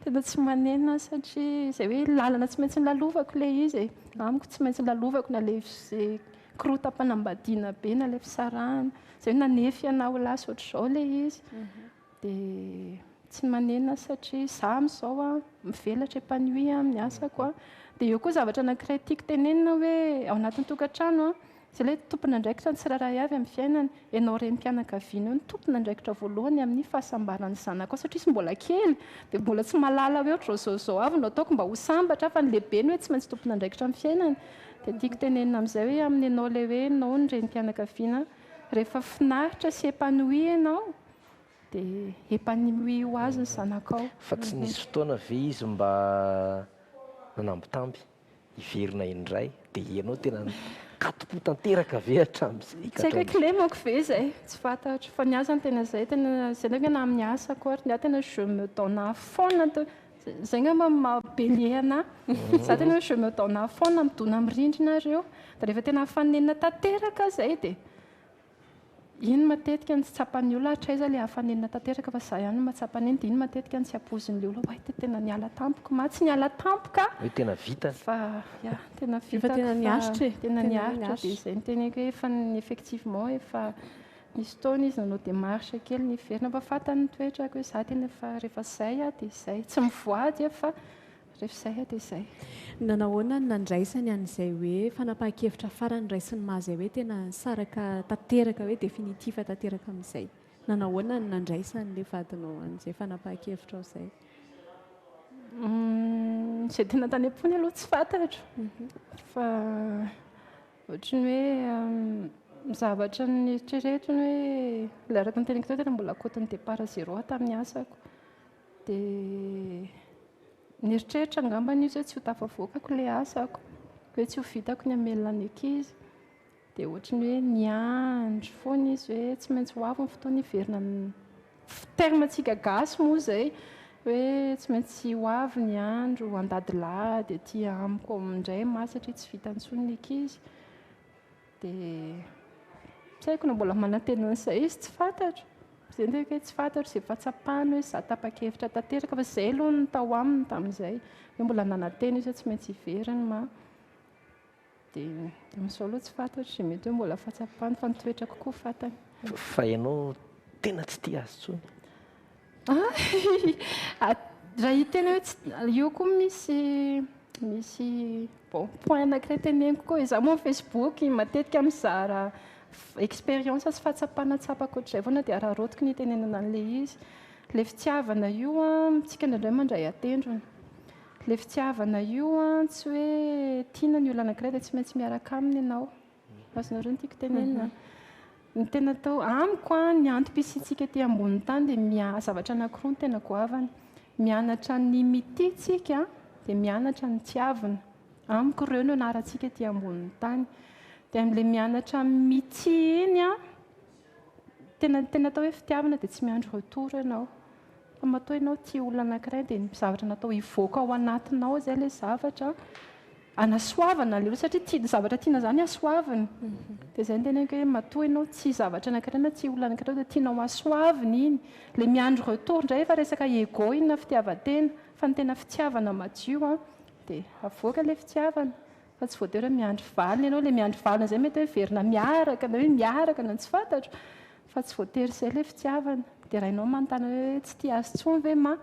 tena tsy manenina satria izay hoe lalana tsy maintsy nylalovako ilay izy amiko tsy maintsy nylalovako na le korota-panambadiana be na le fisarahana izay hoe nanefy anao lasa ohatr'izao ilay izy dia tsy manenina satria izaho amin'izao mivelatra épanouie amin'ny asako dia eo koa zavatra anankiray tiako tenenina hoe ao anatin'ny tokantrano izay ilay tompona andraikitra ny tsiraray avy amin'ny fiainana ianao renim-pianakaviana eo ny tompona andraikitra voalohany amin'ny fahasambarany zanako satria sy mbola kely dia mbola tsy malala hoe ohatr'izao zao avy no ataoko mba ho sambatra fa ny lehibe ny hoe tsy maintsy tompona andraikitra amin'ny fiainana dia tiako tenenina amin'izay hoe amin'ny ianao ilay hoe ianao ny renim-pianakaviana rehefa finaritra sy épanouie ianao dia épanouie ho azy ny zanakao fa tsy nisy fotoana ve izy mba nanambitamby hiverina indray dia ianao tena katopo tanteraka ve hatramin'izay tsy haiko hoe clémako ve izay tsy fantatro fa ny asa ny tena izay tena izay ndraiky na amin'ny asako ary ny ahy tena je me donne à fond izay ngamba mabelie anahy za tena hoe je me donne à fond midona amin'ny rindrina ireo dia rehefa tena hafanenina tanteraka izay dia iny matetika ny tsy tsapan'ny olona hatraiza ilay hafanenina tanteraka fa za ihany no matsapaneny dia iny matetika ny tsy ampozin'ilay olona hoe tena niala tampoka ma tsy niala tampoka hoe tena vita fa tena vita tena niaritra tena niaritra dia izay ny teneko hoe efa effectivement efa nisy taona izy nanao démarche kely niverina mba fantany toetrako hoe za tena rehefa izay dia izay tsy mivoady fa rehefa izay dia izay nanahoana nandraisany an'izay hoe fanapahan-kevitra farany raisiny mazay hoe tena saraka tanteraka hoe définitif tanteraka amin'izay Nanahoana ny nandraisan'ilay vadinao an'izay fanapahan-kevitra ao izay? Izay tena tany am-pony aloha tsy fantatro fa ohatran'ny hoe zavatra nieritrereto ny hoe ilay araka ny teniko teo tena mbola côte ny départ zéro tamin'ny asako dia nieritreritra angamba izy hoe tsy ho tafavoakako ilay asako hoe tsy ho vitako ny hamelona ny ankizy dia ohatran'ny hoe niandry foana izy hoe tsy maintsy ho avy ny fotoana hiverina termantsika gasy moa izay hoe tsy maintsy ho avy ny andro andadilahy dia aty amiko amindray masy satria tsy vita intsony ny ankizy dia tsy haiko na mbola manantena an'izay izy tsy fantatro izay ny hoe tsy fantatro izay fahatsapahany hoe izaho tapa-kevitra tanteraka fa izay aloha ny tao aminy tamin'izay hoe mbola nanantena izy hoe tsy maintsy hiveriny ma dia amin'izao aloha tsy fantatro izay mety hoe mbola fahatsapahany fa nitoetra kokoa fantany. Fa ianao tena tsy tia azy intsony? Raha hitena hoe io koa misy point anankiray teneniko koa izaho moa Facebook matetika mizara expérience sy fahatsapahana tsapako ohatr'izay foana dia araharotiko ny tenenana an'ilay izy. Ilay fitiavana io tsika indraindray mandray atendrona. Ilay fitiavana io tsy hoe tiana ny olona anankiray dia tsy maintsy miaraka aminy ianao. Azonareo ny tiako tenenina. Ny tena atao amiko ny antom-pisiantsika ety ambony tany dia zavatra anankiroa ny tena goavany. Mianatra ny mititsika dia mianatra ny tiavana. Amiko ireo no anarantsika ety ambony tany. Dia amin'ilay mianatra mity iny tena atao hoe fitiavana dia tsy miandry retour ianao. Fa matoa ianao tia olona anankiray dia ny zavatra natao hivoaka ao anatinao izay ilay zavatra anasoavana ilay satria zavatra tiana izany asoaviny. Dia izay ny teneniko hoe matoa ianao tia zavatra anankiray na tia olona anankiray dia tianao asoaviny iny. Ilay miandry retour indray efa resaka ego iny na fitiavan-tena fa ny tena fitiavana madio dia avoaka ilay fitiavana. Fa tsy voatery hoe miandry valina ianao, ilay miandry valina izay mety hoe verina miaraka na hoe miaraka na tsy fantatro fa tsy voatery izay ilay fitiavana. Dia raha ianao manontany hoe tsy tia azy intsony ve ma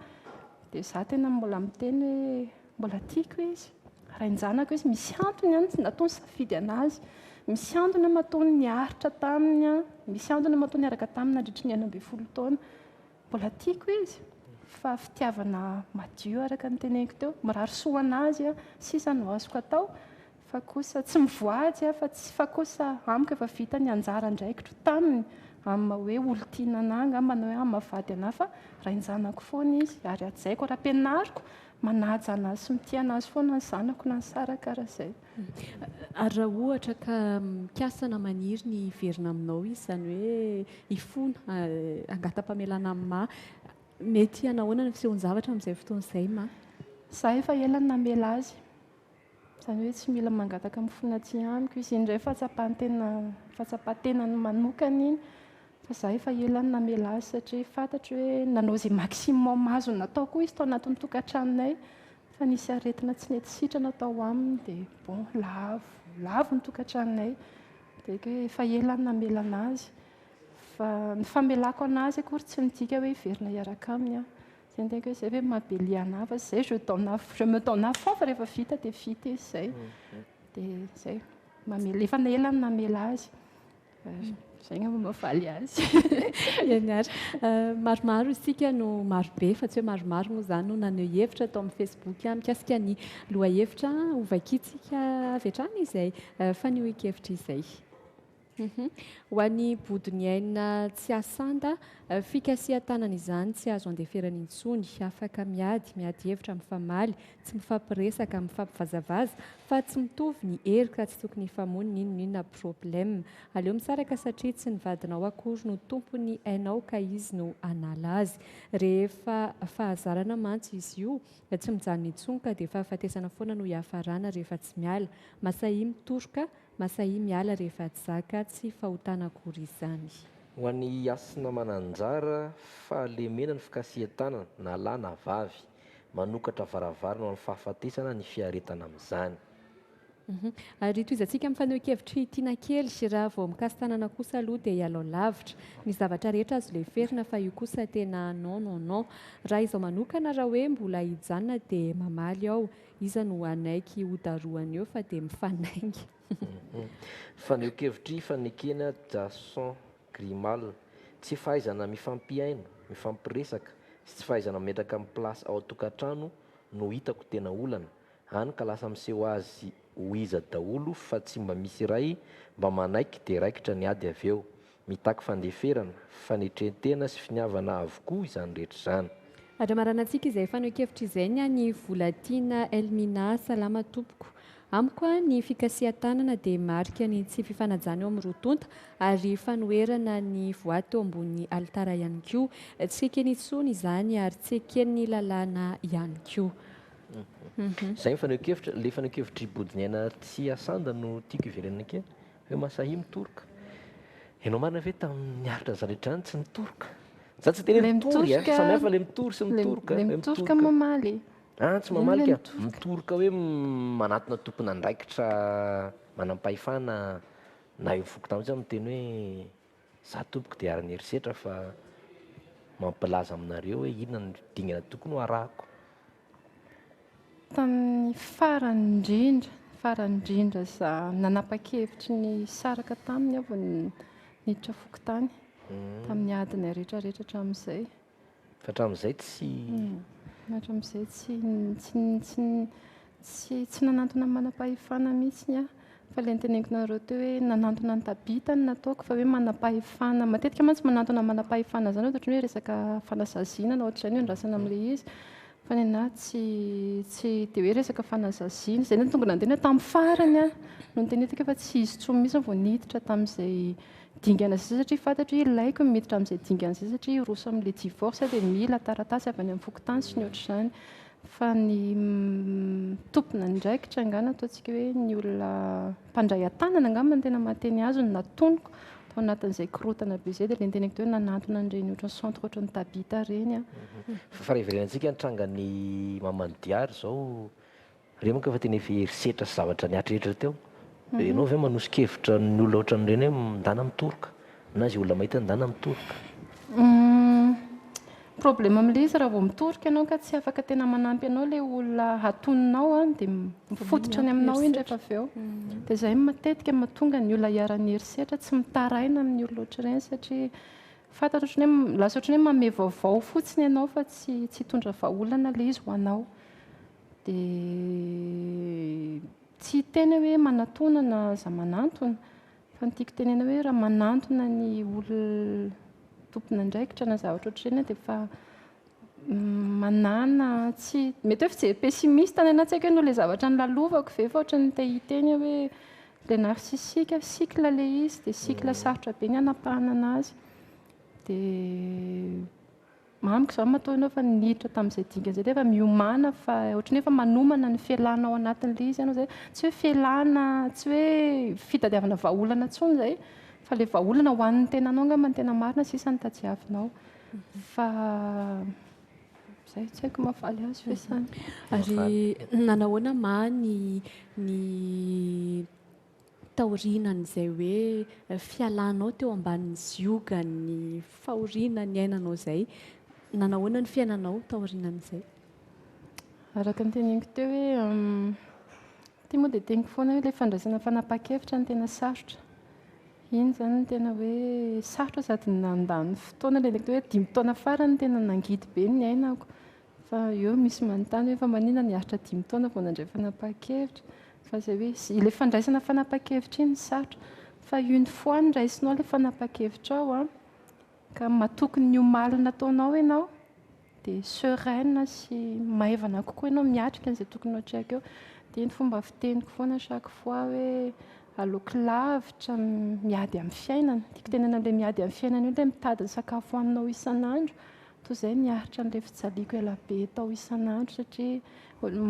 dia izaho tena mbola miteny hoe mbola tiako izy. Raha hinjanako izy misy antony tsy nataony safidy anazy, misy antony mataony niaritra taminy, misy antony mataony niaraka taminy nandritra ny 9 taona, mbola tiako izy. Fa fitiavana madio araka ny teneniko teo, mirary soa anazy sisa no azoko atao fa kosa tsy mivoady fa kosa amiko efa vita ny anjara ndraikitro taminy amin'ny hoe olo-tiana anahy angamba na hoe amavady anahy fa raha hinjanako foana izy ary atzaiko raha ampianariko manaja anazy sy mitia anazy foana ny zanako na ny sara karaha izay. Ary raha ohatra ka mikasana maniry ny hiverina aminao izy izany hoe hifona angatam-pamelana amin'ny maha mety anahoana ny fisehony zavatra amin'izay fotoana izay ma? Izaho efa ela ny namela azy. Izany hoe tsy mila mangataka mifona aty amiko izy indray fahatsapahan-tenany manokana iny fa izaho efa ela ny namela azy satria fantatro hoe nanao izay maximum azo nataoko izy tao anatin'ny tokantranonay fa nisy aretina tsy nety sitrana tao aminy dia bon lavo ny tokantranonay dia hoe efa ela ny namela anazy fa ny famelako anazy akory tsy midika hoe hiverina hiaraka aminy izay ny teniko hoe izay hoe mahabelia anahy fa izay je me donne à fond fa rehefa vita dia vita izy izay dia izay efa ela ny namela azy. Izay ngamba mahafaly azy. Eny ary maromaro isika no marobe fa tsy hoe maromaro moa izany no naneho hevitra tao amin'ny Facebook mikasika ny lohahevitra hovakitsika avy hatrany izay fanehoan-kevitra izay. Ho an'ny bodiniaina tsy asanda fikasihan-tanana izany tsy azo andeferana intsony, afaka miady hevitra mifamaly, tsy mifampiresaka, mifampivazavaza fa tsy mitovy ny hery ka tsy tokony hifamonina inona problème. Aleo misaraka satria tsy ny vadinao akory no tompony hainao ka izy no hanala azy. Rehefa fahazarana mantsy izy io tsy mijanona intsony ka dia fahafatesana foana no hiafarana rehefa tsy miala. Masahi mitoroka, masahi miala rehefa zaka tsy fahotana akory izany. Ho an'ny asina mananjara fahalemena ny fikasihan-tanana na lahy na vavy manokatra varavarana ho an'ny fahafatesana ny fiaretana amin'izany. Ary toizantsika mifaneho-kevitra tiana kely raha vao mikasy tanana kosa aloha dia hialao lavitra. Ny zavatra rehetra azo leferina fa io kosa tena non. Raha izaho manokana raha hoe mbola hijanona dia mamaly aho. Iza no anaiky hodaroany eo fa dia mifanaingy. Faneho-kevitry fanekena Jason Grimal tsy fahaizana mifampiaina mifampiresaka sy tsy fahaizana metraka amin'ny plasy ao an-tokantrano no hitako tena olana hany ka lasa miseho azy ho iza daholo fa tsy mba misy iray mba manaiky dia raikitra ny ady avy eo mitaky fandeferana fanetrentena sy finiavana avokoa izany rehetra izany. Aramarana antsika izay fanoan-kevitra izay ny volatiana Elmina salama tompoko. Amiko ny fikasihan-tanana dia marika ny tsy fifanajana eo amin'ny rotonta ary fanoherana ny voaty eo ambony alitara ihany koa. Tsy ekeny intsony izany ary tsy ekeny lalàna ihany koa. Izay ny fanoan-kevitra, le fanoan-kevitra ibodinaina tsy asanda no tiako iverenana kely hoe masahi mitoroka. Ianao marina ve tamin'ny aritra zaretra tsy nitoroka? Za tsy tena mitory samihafa le mitory sy mitoroka. Le mitoroka mamaly. Tsy mamalika mitoroka hoe manatona tompona andraikitra manam-pahefana na eo foko tamin'izay miteny hoe za tompoko dia ary ny herisetra fa mampilaza aminareo hoe inona ny dingana tokony ho arahako. Tamin'ny farany indrindra za nanapa-kevitry ny saraka taminy avy niditra foko tany tamin'ny adiny rehetrarehetra hatramin'izay. Fa hatramin'izay tsy hatramin'izay tsy nanantona manam-pahefana mihitsy fa ilay noteneniko nareo teo hoe nanantona ny tabitany nataoko fa hoe manam-pahefana matetika mantsy manantona manam-pahefana zany ohatra hoe resaka fanasaziana na ohatr'izay ny andrasana amin'ilay izy fa ny anahy tsy dia hoe resaka fanasaziana izay ny tonga nandena tamin'ny farany no nitenetiko fa tsy izy tsony mihitsy vao niditra tamin'izay dingana izay satria fantatro ilaiko miditra amin'izay dingana izay satria roso amin'ilay divorce dia mila taratasy avy any amin'ny fokotany sy ny ohatr'izany fa ny tompona ndraikitra angana ataontsika hoe ny olona mpandray an-tanana angamba ny tena mahateny azy no natonoko tao anatin'izay korotana be izay dia ilay niteneniko teo hoe nanantona an'ireny ohatran'ny centre ohatran'ny tabita ireny. Fa raha iverenantsika nitrangany Mamadiary izao ireny moa fa tena herisetra sy zavatra niatrirehetra teo. Ianao ve manosika-hevitra ny olona ohatran'ireny hoe mindana mitoroka na izay olona mahita mindana mitoroka? Problema amin'ilay izy raha vao mitoroka ianao ka tsy afaka tena manampy anao ilay olona atononao dia mifototra any aminao iny rehefa avy eo. Dia izay matetika mahatonga ny olona hiara-ny herisetra tsy mitaraina amin'ny olona ohatr'ireny satria fantatra ohatrany hoe lasa ohatrany hoe manome vaovao fotsiny ianao fa tsy hitondra vahaolana ilay izy ho anao. Dia tsy tena hoe manatona na za manantona fa ny tiako tenena hoe raha manantona ny olona tompona ndraikitra na zavatra ohatr'ireny dia efa manana tsy mety hoe fijery pessimiste any anahy tsy haiko hoe no ilay zavatra nilalovako ve fa ohatrany hiteny hoe ilay narsisika sikla ilay izy dia sikla sarotra be ny hanapahana anazy dia mamiko izao matoa ianao fa niditra tamin'izay dingana izay dia efa miomana fa ohatrany efa manomana ny fialana ao anatin'ilay izy ianao izay tsy hoe fialana tsy hoe fitadiavana vahaolana intsony izay fa ilay vahaolana ho an'ny tenanao angamba ny tena marina sisa ny tadiavinao fa izay tsy haiko mahafaly azy fiasany. Ary nanahoana ma ny taorinan'izay hoe fialanao teo ambanin'ny zioga ny fahoriana ny ainanao izay nanahoana ny fiainanao taorinan'izay? Araka ny teneniko teo hoe ity moa dia teniko foana hoe ilay fandraisana fanapa-kevitra ny tena sarotra. Iny izany no tena hoe sarotra sady nandany fotoana ilay teo hoe 5 taona farany tena nangidy be ny ainako fa eo misy manontany hoe fa maninona niaritra 5 taona vao nandray fanapa-kevitra fa izay hoe ilay fandraisana fanapa-kevitra iny sarotra fa une fois niraisinao ilay fanapa-kevitra ao ka matokony ny omalina ataonao ianao dia sereine sy maivana kokoa ianao miatrika an'izay tokony ho hatraiky eo. Dia iny fomba fiteniko foana chaque fois hoe aleoko lavitra miady amin'ny fiainana. Tiako tenena ilay miady amin'ny fiainana io ilay mitady ny sakafo hohaninao isan'andro toy izay niaritra an'ilay fijaliako ela be tao isan'andro satria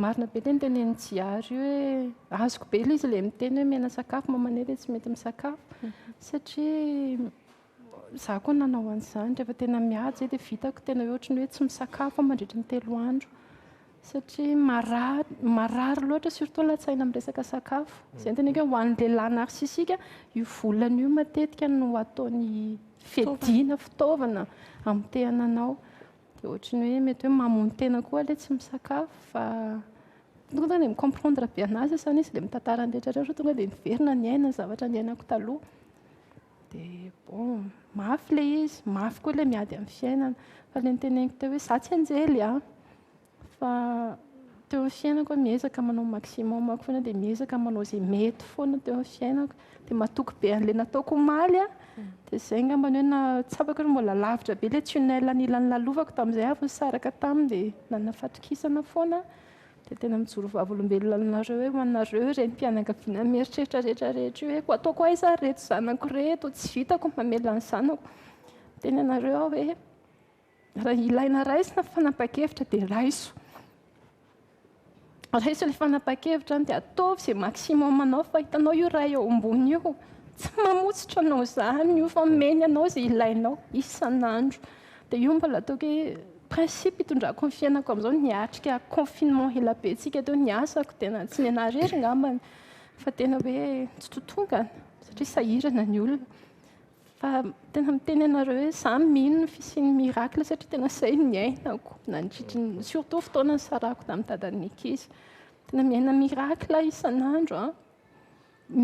marina be ilay nitenen'ny jiary io hoe azoko be ilay izy ilay miteny hoe mihena sakafo mamane ilay tsy mety misakafo satria za koa nanao an'izany rehefa tena miady izay dia vitako tena hoe ohatrany hoe tsy misakafo mandritra ny 3 andro satria marary loatra surtout latsaina amin'ny resaka sakafo. Izay ny teneniko hoe ho an'ny lehilahy narsisika io volana io matetika no ataony fiadiana fitaovana amin'ny tenanao. Dia ohatrany hoe mety hoe mamono tena koa ilay tsy misakafo fa tonga dia micomprendre be anazy isany izy ilay mitantara ny rehetrarehetra tonga dia niverina ny aina ny zavatra niainako taloha. Dia bon mafy le izy, mafy koa le miady amin'ny fiainana. Fa le niteneniko teo hoe za tsy anjely fa teo amin'ny fiainako miezaka manao maximum ako foana dia miezaka manao izay mety foana teo amin'ny fiainako dia matoky be an'le nataoko maly dia izay ngambany hoe na tsy afaka hoe mbola lavitra be le tunnel anilan'ny lalovako tamin'izay avy nisaraka taminy dia nanana fatokisana foana dia tena mijoro vavolombelona aminareo hoe hoanareo renim-pianakaviana mieritreritra rehetrarehetra hoe ataoko aiza reto zanako reto tsy vitako mamela ny zanako tena anareo aho hoe raha ilaina raisina fanapa-kevitra dia raiso ilay fanapa-kevitra dia ataovy izay maximum anao fa hitanao io raha eo ambony io tsy mamotsitra anao izany io fa meny anao izay ilainao isan'andro dia io mbola ataoko hoe principe hitondrako ny fiainako amin'izao niatrika confinement ela be tsika teo niasako tena tsy nianarery ngambany fa tena hoe tsy totongana satria sahirana ny olona fa tena miteny anareo hoe samy mino ny fisian'ny miracle satria tena izay niainako nandritry surtout fotoana ny sarako tamin'ny dadan'ny ankizy tena miaina miracle isan'andro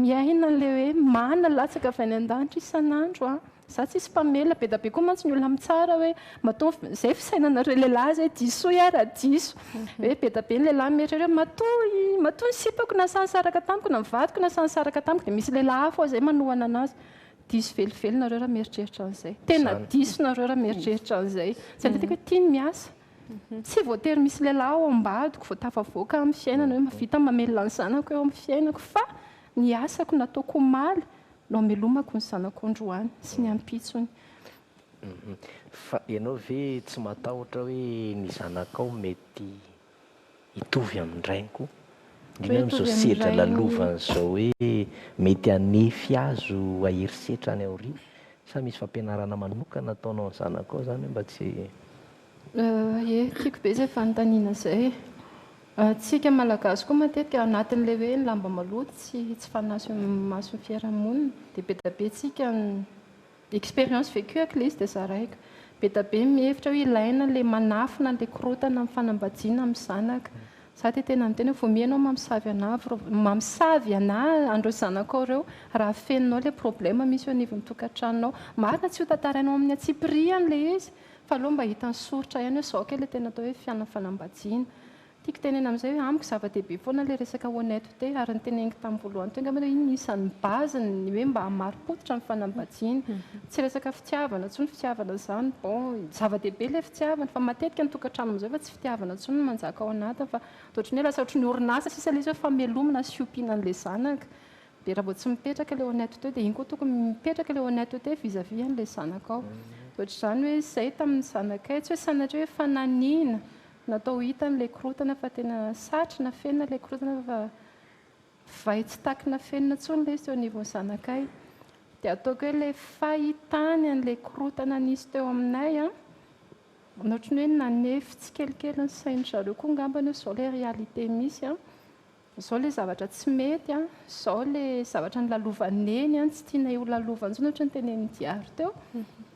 miaina le hoe mana latsaka avy any an-danitra isan'andro za tsy isy mpamela be da be koa mantsy ny olona mitsara hoe matoa izay fisainanareo lehilahy zay diso ara diso hoe be da be ny lehilahy mietrereo matoa ny sipako na sansaraka tamiko na mivadiko na sansaraka tamiko dia misy lehilahy fo zay manohana anazy diso velively nareo raha mieritreritra an'izay tena diso nareo raha mieritreritra an'izay zay teteko hoe tiany miasa tsy voatery misy lehilahy ao ambadiko vao tafavoaka amin'ny fiainana hoe mavita mamelona ny zanako eo amin'ny fiainako fa ny asako nataoko maly no amelomako ny zanako androany sy ny ampitsony fa ianao ve tsy matahotra hoe ny zanakao mety hitovy amin'ndrainiko indrindra amin'izao sedra lalovan'izao hoe mety hanefy azo aherisetra any aoriana sa misy fampianarana manokana ataonao ny zanakao izany mba tsy tiako be izay fanontaniana izay tsika malagasy koa matetika anatin'ilay hoe ny lamba maloto tsy fanaso maso ny fiarahamonina dia be da be tsika expérience vécue avec l'izy dia zaraiko be da be mihevitra hoe ilaina le manafina le korotana amin'ny fanambadiana amin'ny zanaka za dia tena miteny vao mianao mamisavy anahy andreo zanakao ireo raha feninao le problème misy eo anivon'ny tokantranonao marina tsy ho tantarainao amin'ny atsipiriany le izy fa aloha mba hitany soritra ihany hoe zao ke le tena atao hoe fiainana fanambadiana tiako tenena amin'izay hoe amiko zava-dehibe foana le resaka honnêteté ary nyteneniko tamin'ny voalohany teo ngamba hoe iny isan'ny baziny hoe mba hamaripototra ny fanambadiana tsy resaka fitiavana tsony fitiavana izany bon zava-dehibe le fitiavana fa matetika ny tokantrano amin'izay fa tsy fitiavana tsony no manjaka ao anatiny fa ohatrany hoe lasa ohatry ny orinasa sisa le izy hoe famelomana sy ompiana an'ilay zanaka dia raha vao tsy mipetraka le honnêteté dia iny koa tokony mipetraka le honnêteté vis-à-vis an'ilay zanaka ao ohatr'izany hoe izay tamin'ny zanakay tsy hoe sanatria hoe fananiana natao hitany le korotana fa tena satrina fenina le korotana fa vai tsy takina fenina tsony le izy teo anivon'ny zanakay dia ataoko hoe le fahitany an'le korotana nisy teo aminay ohatrany hoe nanefy tsy kelikely ny sainy zareo koa ngambany hoe izao le réalité misy izao le zavatra tsy mety izao le zavatra ny lalovaneny tsy tiana io lalovany tsony ohatra ny tenen'ny diary teo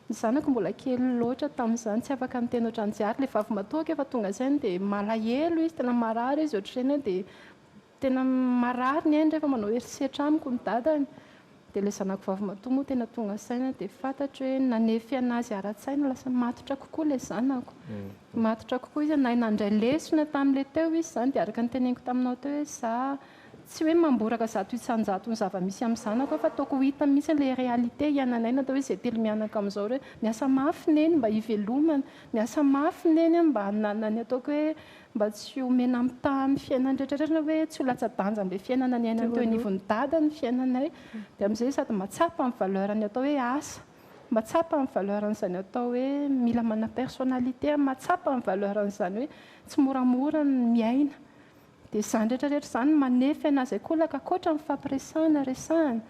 ny zanako mbola kely loatra tamin'izany tsy afaka miteny ohatran'ny diary le vavy matoaka efa tonga izany dia malahelo izy tena marary izy ohatrany dia tena marary ny ainy rehefa manao herisetra amiko ny dadany dia ilay zanako vavy matoa moa tena tonga saina dia fantatra hoe nanefy anazy ara-tsaina lasa matotra kokoa ilay zanako matotra kokoa izy na nandray lesona tamin'ilay teo izy izany dia araka ny teneniko taminao teo hoe za tsy hoe mamboraka zato isan-jato ny zava-misy amin'ny zanako fa ataoko hita misy ilay réalité iananay natao hoe izay telo mianaka amin'izao hoe miasa mafy neny mba hivelomana miasa mafy neny mba hananany ataoko hoe mba tsy homena amita amin'ny fiainany rehetrarehetra hoe tsy ho latsa-danja amin'ilay fiainana ny ainany teo anivon'ny dada ny fiainanay dia amin'izay sady matsapa amin'ny valerany atao hoe asa matsapa amin'ny valeran'izany atao hoe mila mana personnalité matsapa amin'ny valeran'izany hoe tsy moramora ny miaina dia izany rehetrarehetra izany manefy anazy akolaka akoatra ny fampiresahana resahana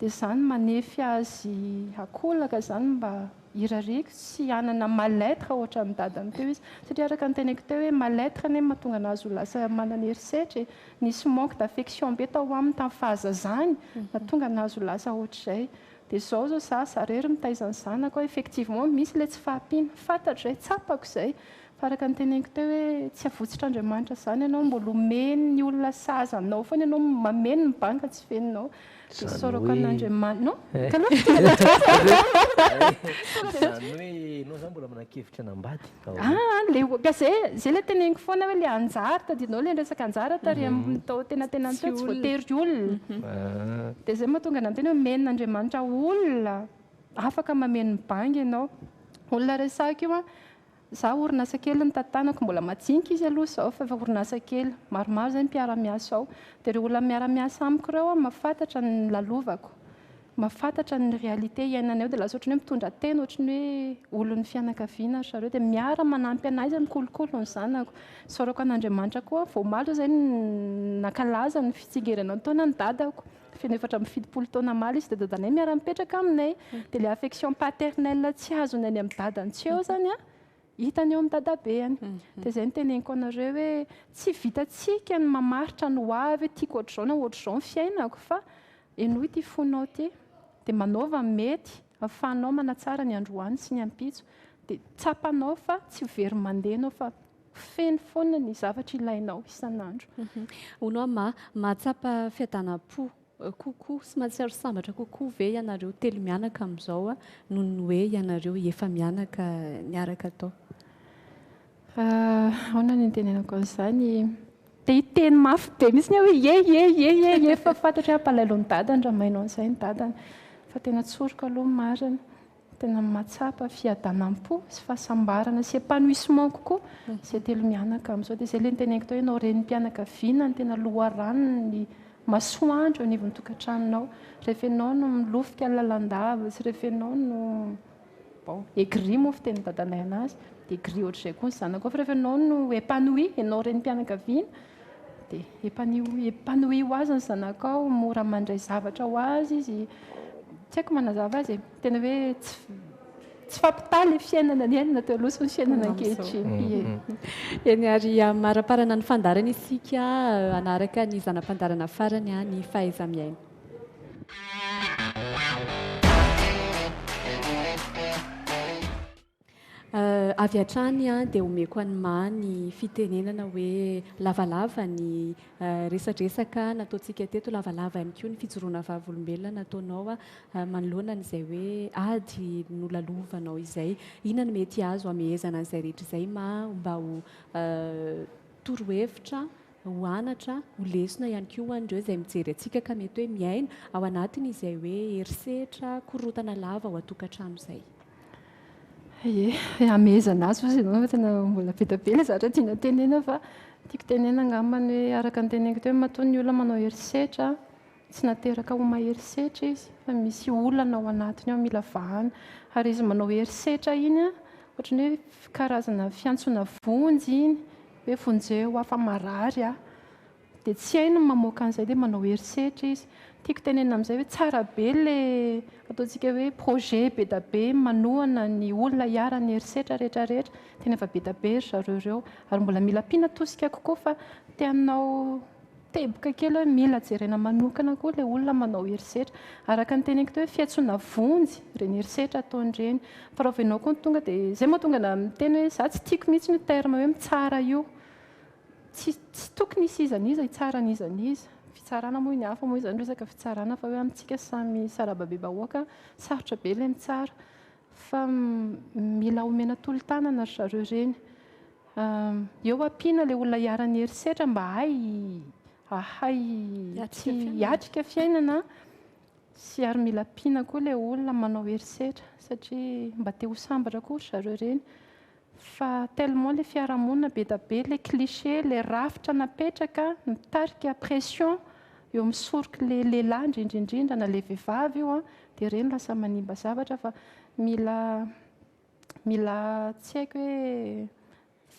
dia izany manefy azy akolaka izany mba irariko sy hanana mal-être ohatra ny dadany teo izy satria araka ny teneko teo hoe mal-être ny mahatonga anazy ho lasa manana herisetra nisy manque d'affection be tao amin'ny tamin'ny fahazazany mahatonga anazy ho lasa ohatr'izay dia izao zao za rery mitaizany zanako effectivement misy ilay tsy fahampiana fantatra izay tsapako izay fa araka ny teneniko teo hoe tsy avotsitr'Andriamanitra zany ianao mbola omeny ny olona saza aminao foana ianao mameno ny banka tsy feninao dia saorako an'Andriamanitra no zany hoe anao zany mbola manakevitra anambady le zay le teneniko foana hoe le anjara tadidinao le resaka anjara tary amin'ny tao tena tsy voatery olona dia zay mahatonga ana tena hoe men'Andriamanitra olona afaka mameno ny bangy ianao olona resaka io za orinasa kely ny tantanako mbola majinika izy aloha zao fa orinasa kely maromaro zay mpiara-miasa ao dia ireo olona miara-miasa amiko ireo mahafantatra ny lalovako mahafantatra ny réalité iainana eo dia lasa ohatrany hoe mitondra tena ohatrany hoe olon'ny fianakaviana zareo dia miara manampy anahy izy mikolokolo ny zanako saorako an'Andriamanitra koa voamaly zay nakalaza ny fitsingeranao ny taona ny dadako fenefatra amin'ny 70 taona maly izy dia dadanay miara-mipetraka aminay dia le affection paternelle tsy azony any amin'ny dadany tsy eo zany hitany eo amin'ny dadabeany dia zay ny teneniko anareo hoe tsy vitantsika ny mamaritra ny hoavy tiako ohatr'izao na ohatr'izao ny fiainako fa enoy ty fonao ty dia manaova mety ahafahanao manatsara ny androany sy ny ampitso dia tsapanao fa tsy very mandehanao fa feno foana ny zavatra ilainao isan'andro onao mahatsapa fiadanam-po kokoa sy mahatsiaro sambatra kokoa ve ianareo telo mianaka amin'izao noho ny hoe ianareo efa mianaka niaraka tao aona ny tenenako an'izany dia hiteny mafy be mihitsy hoe efa fantatra hoe ampalailon'ny dadany raha mainao an'izay ny dadany fa tena tsoroka aloha marina tena mahatsapa fiadanam-po sy fahasambarana sy épanouissement kokoa izay telo mianaka amin'izao dia izay le niteneniko tao hoe nao renim-pianakaviana ny tena loharanony masoandro eo anivon'ny tokantranonao rehefa ianao no milofika lalandava sy rehefa ianao no aigri moa fiteny dadanay anazy dia aigri ohatr'izay koa ny zanako fa rehefa ianao no épanoui ianao renim-pianakaviana dia épanoui ho azy ny zanako ao mora mandray zavatra ho azy izy tsy haiko manazava azy tena hoe tsy fampitaly fiainana ny ainana teo aloha sy ny fiainana ankehitriny eny ary maraparana ny fandarana isika anaraka ny zanam-pandarana farany ny fahaiza-miaina avy hatrany dia omeko any ny fitenenana hoe lavalava ny resadresaka nataontsika teto lavalava ihany koa ny fijoroana vavolombelona nataonao manoloana n'izay hoe ady no lalovanao izay inona no mety azo amehezana an'izay rehetra izay mba ho torohevitra ho anatra ho lesona ihany koa andreo izay mijery atsika ka mety hoe miaina ao anatiny izay hoe herisetra korotana lava ho atokantrano izay amehezana azy fa ianao tena mbola be be ilay zavatra tiana tenena fa tiako tenena angambany hoe araka ny teneniko teo hoe matoa ny olona manao herisetra tsy nateraka ho maherisetra izy fa misy olana ao anatiny ao mila vahana ary izy manao herisetra iny ohatrany hoe karazana fiantsona vonjy iny hoe vonjeo hafa marary dia tsy haino mamoaka an'izay dia manao herisetra izy tiako tenena amin'izay hoe tsara be le ataontsika hoe projet be da be manohana ny olona hiara-ny herisetra rehetrarehetra tena efa be da be ry zareo ireo ary mbola mila ampiana tosika kokoa fa tianao teboka kely hoe mila jerena manokana koa ilay olona manao herisetra araka ny teneniko teo hoe fiantsoana vonjy ireny herisetra ataon'ireny fa raha venao koa ny tonga dia izay moa tonga na miteny hoe za tsy tiako mihitsy ny terme hoe mitsara io tsy tokony isizaniza hitsara n'izaniza fitsarana moa ny hafa moa izany resaka fitsarana fa hoe amintsika samy sarababe bahoaka sarotra be ilay mitsara fa mila omena tolo-tanana ry zareo ireny eo ampiana ilay olona hiara-ny herisetra mba ahay tsy hiatrika fiainana sy ary mila ampiana koa ilay olona manao herisetra satria mba te ho sambatra koa ry zareo ireny fa tellement le fiarahamonina be da be le cliché le rafitra napetraka mitarika pression eo misoroka le lehilahy indrindrindrindra na le vehivavy io dia ireny lasa manimba zavatra fa mila tsy haiko hoe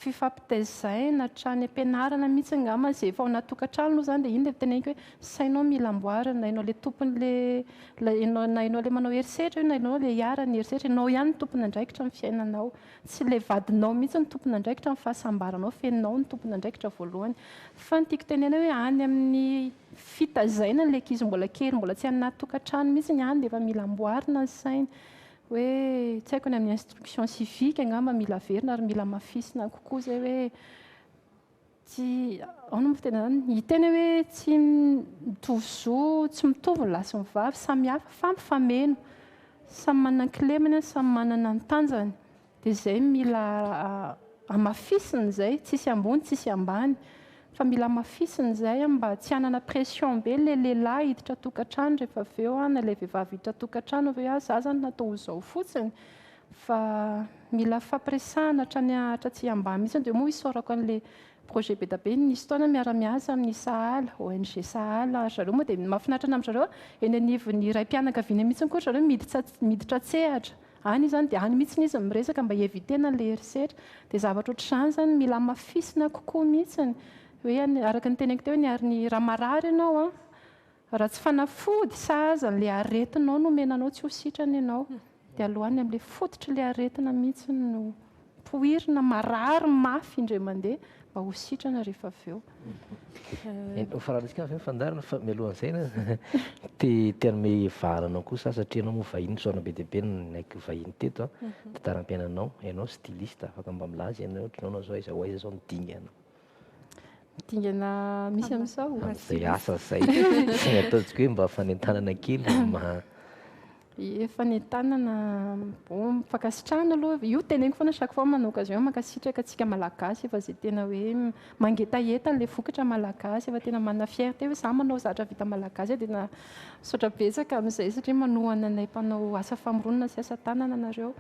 fifampitaizaina hatrany ampianarana mihitsy angamba izay efa ao anaty tokantrano aloha izany dia iny le teneniko hoe sainao mila amboarina na ianao le tompony na ianao le manao herisetra io na ianao le hiara-ny herisetra ianao ihany ny tompona andraikitra amin'ny fiainanao tsy le vadinao mihitsy ny tompona andraikitra amin'ny fahasambaranao fenao ny tompona andraikitra voalohany fa ny tiako tenena hoe any amin'ny fitazaina ny le ankizy mbola kely mbola tsy anaty tokantrano mihitsy ny any dia efa mila amboarina ny sainy hoe tsy haiko ny amin'ny instruction civique angamba mila verina ary mila mafisina kokoa zay hoe tsy ao no tena zany hiteny hoe tsy mitovy zo tsy mitovy ny lahy sy ny vavy samy hafa fa mifameno samy manana kilemana samy manana ny tanjany dia zay mila amafisiny zay tsisy ambony tsisy ambany fa mila amafisiny zay mba tsy hanana pression be le lehilahy hiditra tokantrano rehefa avy eo na ilay vehivavy hiditra tokantrano hoe za zany natao izao fotsiny fa mila fampiresahana hatratsy ambany mihitsy dia moa isaorako an'ilay projet be da be nisy taona miara-miasa amin'ny Sahala ONG Sahala zareo moa dia mahafinaritra ny amin'izareo eny anivon'ny ray mpianakaviana mihitsy koa zareo miditra tsehatra any zany dia any mihitsy izy miresaka mba hievitena an'ilay herisetra dia zavatra ohatr'izany zany mila mafisina kokoa mihitsy hoe araka ny teneko teo ny ary ny raha marary ianao raha tsy fanafody sahaza n'ilay aretinao no menanao tsy ho sitrana ianao dia alohany amin'ilay fototry ilay aretina mihitsy no poirina marary mafy indray mandeha mba ho sitrana rehefa avy eo. Faralatsika avy fandarana fa mialohan'izay terme varanao koa satria ianao moa vahiny misaorana be dia be naiky vahiny teto tantaram-piainanao ianao styliste afaka mba milaza ianao ohatranao zao aiza ho aiza zao midingana midingana misy amin'izao zay asa zay sy ataontsika hoe mba fanentanana kely fanentanana mifankasitrahana aloha io teneniko foana chaque fois manao occasion mankasitraka antsika malagasy efa zay tena hoe mangetaheta n'ilay vokatra malagasy efa tena manana fierté hoe za manao zavatra vita malagasy dia tena misaotra betsaka amin'izay satria manohana anay mpanao asa famoronana sy asa tanana anareo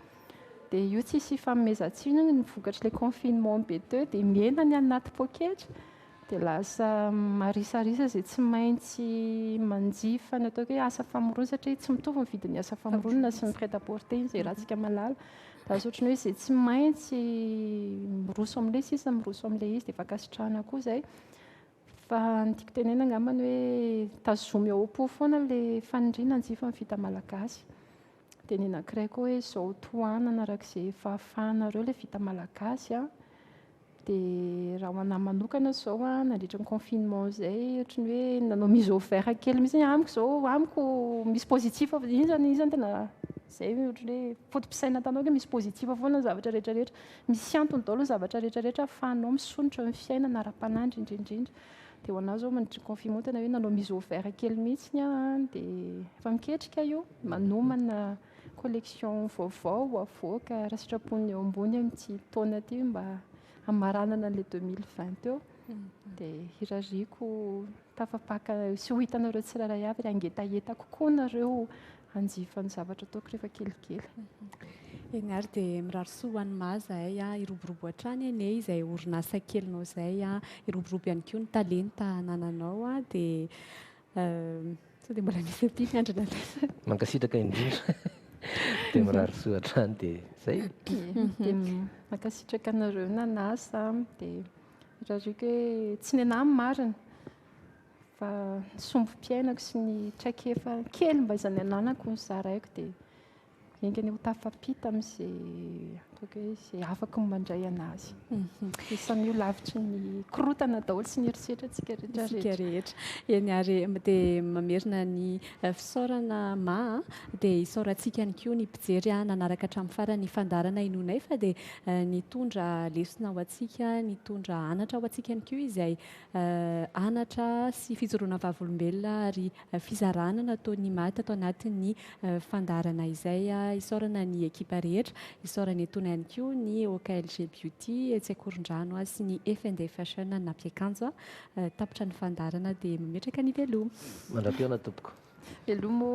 dia io tsisy fanomezantsina ny vokatra ilay confinement be teo dia miena ny anaty poketra dia lasa marisarisa zay tsy maintsy manjifa ny ataoko hoe asa famoronana satria tsy mitovy ny vidin'ny asa famoronana sy ny prêt-à-porter zay raha tsika malala da azo ohatrany hoe zay tsy maintsy miroso amin'ilay sisa miroso amin'ilay izy dia fankasitrahana koa zay fa ny tiako tenena angambany hoe tazomy ao am-po foana ilay fanindriana anjifa ny vita malagasy dia ny anankiray koa hoe izao tohanana arak'izay fahafahanareo ilay vita malagasy dia raha ho anahy manokana zao nandritra ny confinement zay ohatrany hoe nanao mise au vert kely mihitsy amiko zao amiko misy positif iny zany tena zay ohatrany hoe fotom-pisaina tanao hoe misy positif foana ny zavatra rehetrarehetra misy antony daholo ny zavatra rehetrarehetra ahafahanao misonitra ny fiainana ara-panandry indrindrindra dia ho anahy zao mandritra ny confinement tena hoe nanao mise au vert kely mihitsy dia efa miketrika io manomana collection vaovao avoaka raha sitrapony eo ambony amin'ity taona ty mba amaranana an'ilay 2020 eo dia hirariko tafapaka sy ho hitanareo tsirairay avy ry angetaheta kokoa nareo hanjifa ny zavatra ataoko rehefa kelikely. Eny ary dia mirary soa any mazahay iroborobo hatrany ane izay orinasa kelinao zay iroborobo ihany koa ny talenta nananao dia sao dia mbola misy aty miandrina mankasitraka indrindra dia mirary soa hatrany dia zay mankasitraka anareo nanasa dia irariko hoe tsy ny anahy marina fa ny sombo-piainako sy ny traikefa kely mba izany ananako ny zaraiko dia engany ho tafampita amin'izay ataoko hoe izay afaka mandray anazy isan'io lavitry ny korotana daholo sy ny herisetra tsika rehetra eny ary dia mamerina ny fisaorana dia isaorantsika ihany koa ny mpijery nanaraka hatramin'ny farany fandarana inonay fa dia nitondra lesona ho antsika nitondra anatra ho antsika ihany koa izay anatra sy fijoroana vavolombelona ary fizarana nataony maty atao anatin'ny fandarana izay isaorana ny ekipa rehetra isaorana etony ihany koa ny OKLG Beauty tsy akoron-drano sy ny FND Fashion nampiakanjo tapitra ny fandarana dia mametraka ny velomo mandra-piona tompoko velomo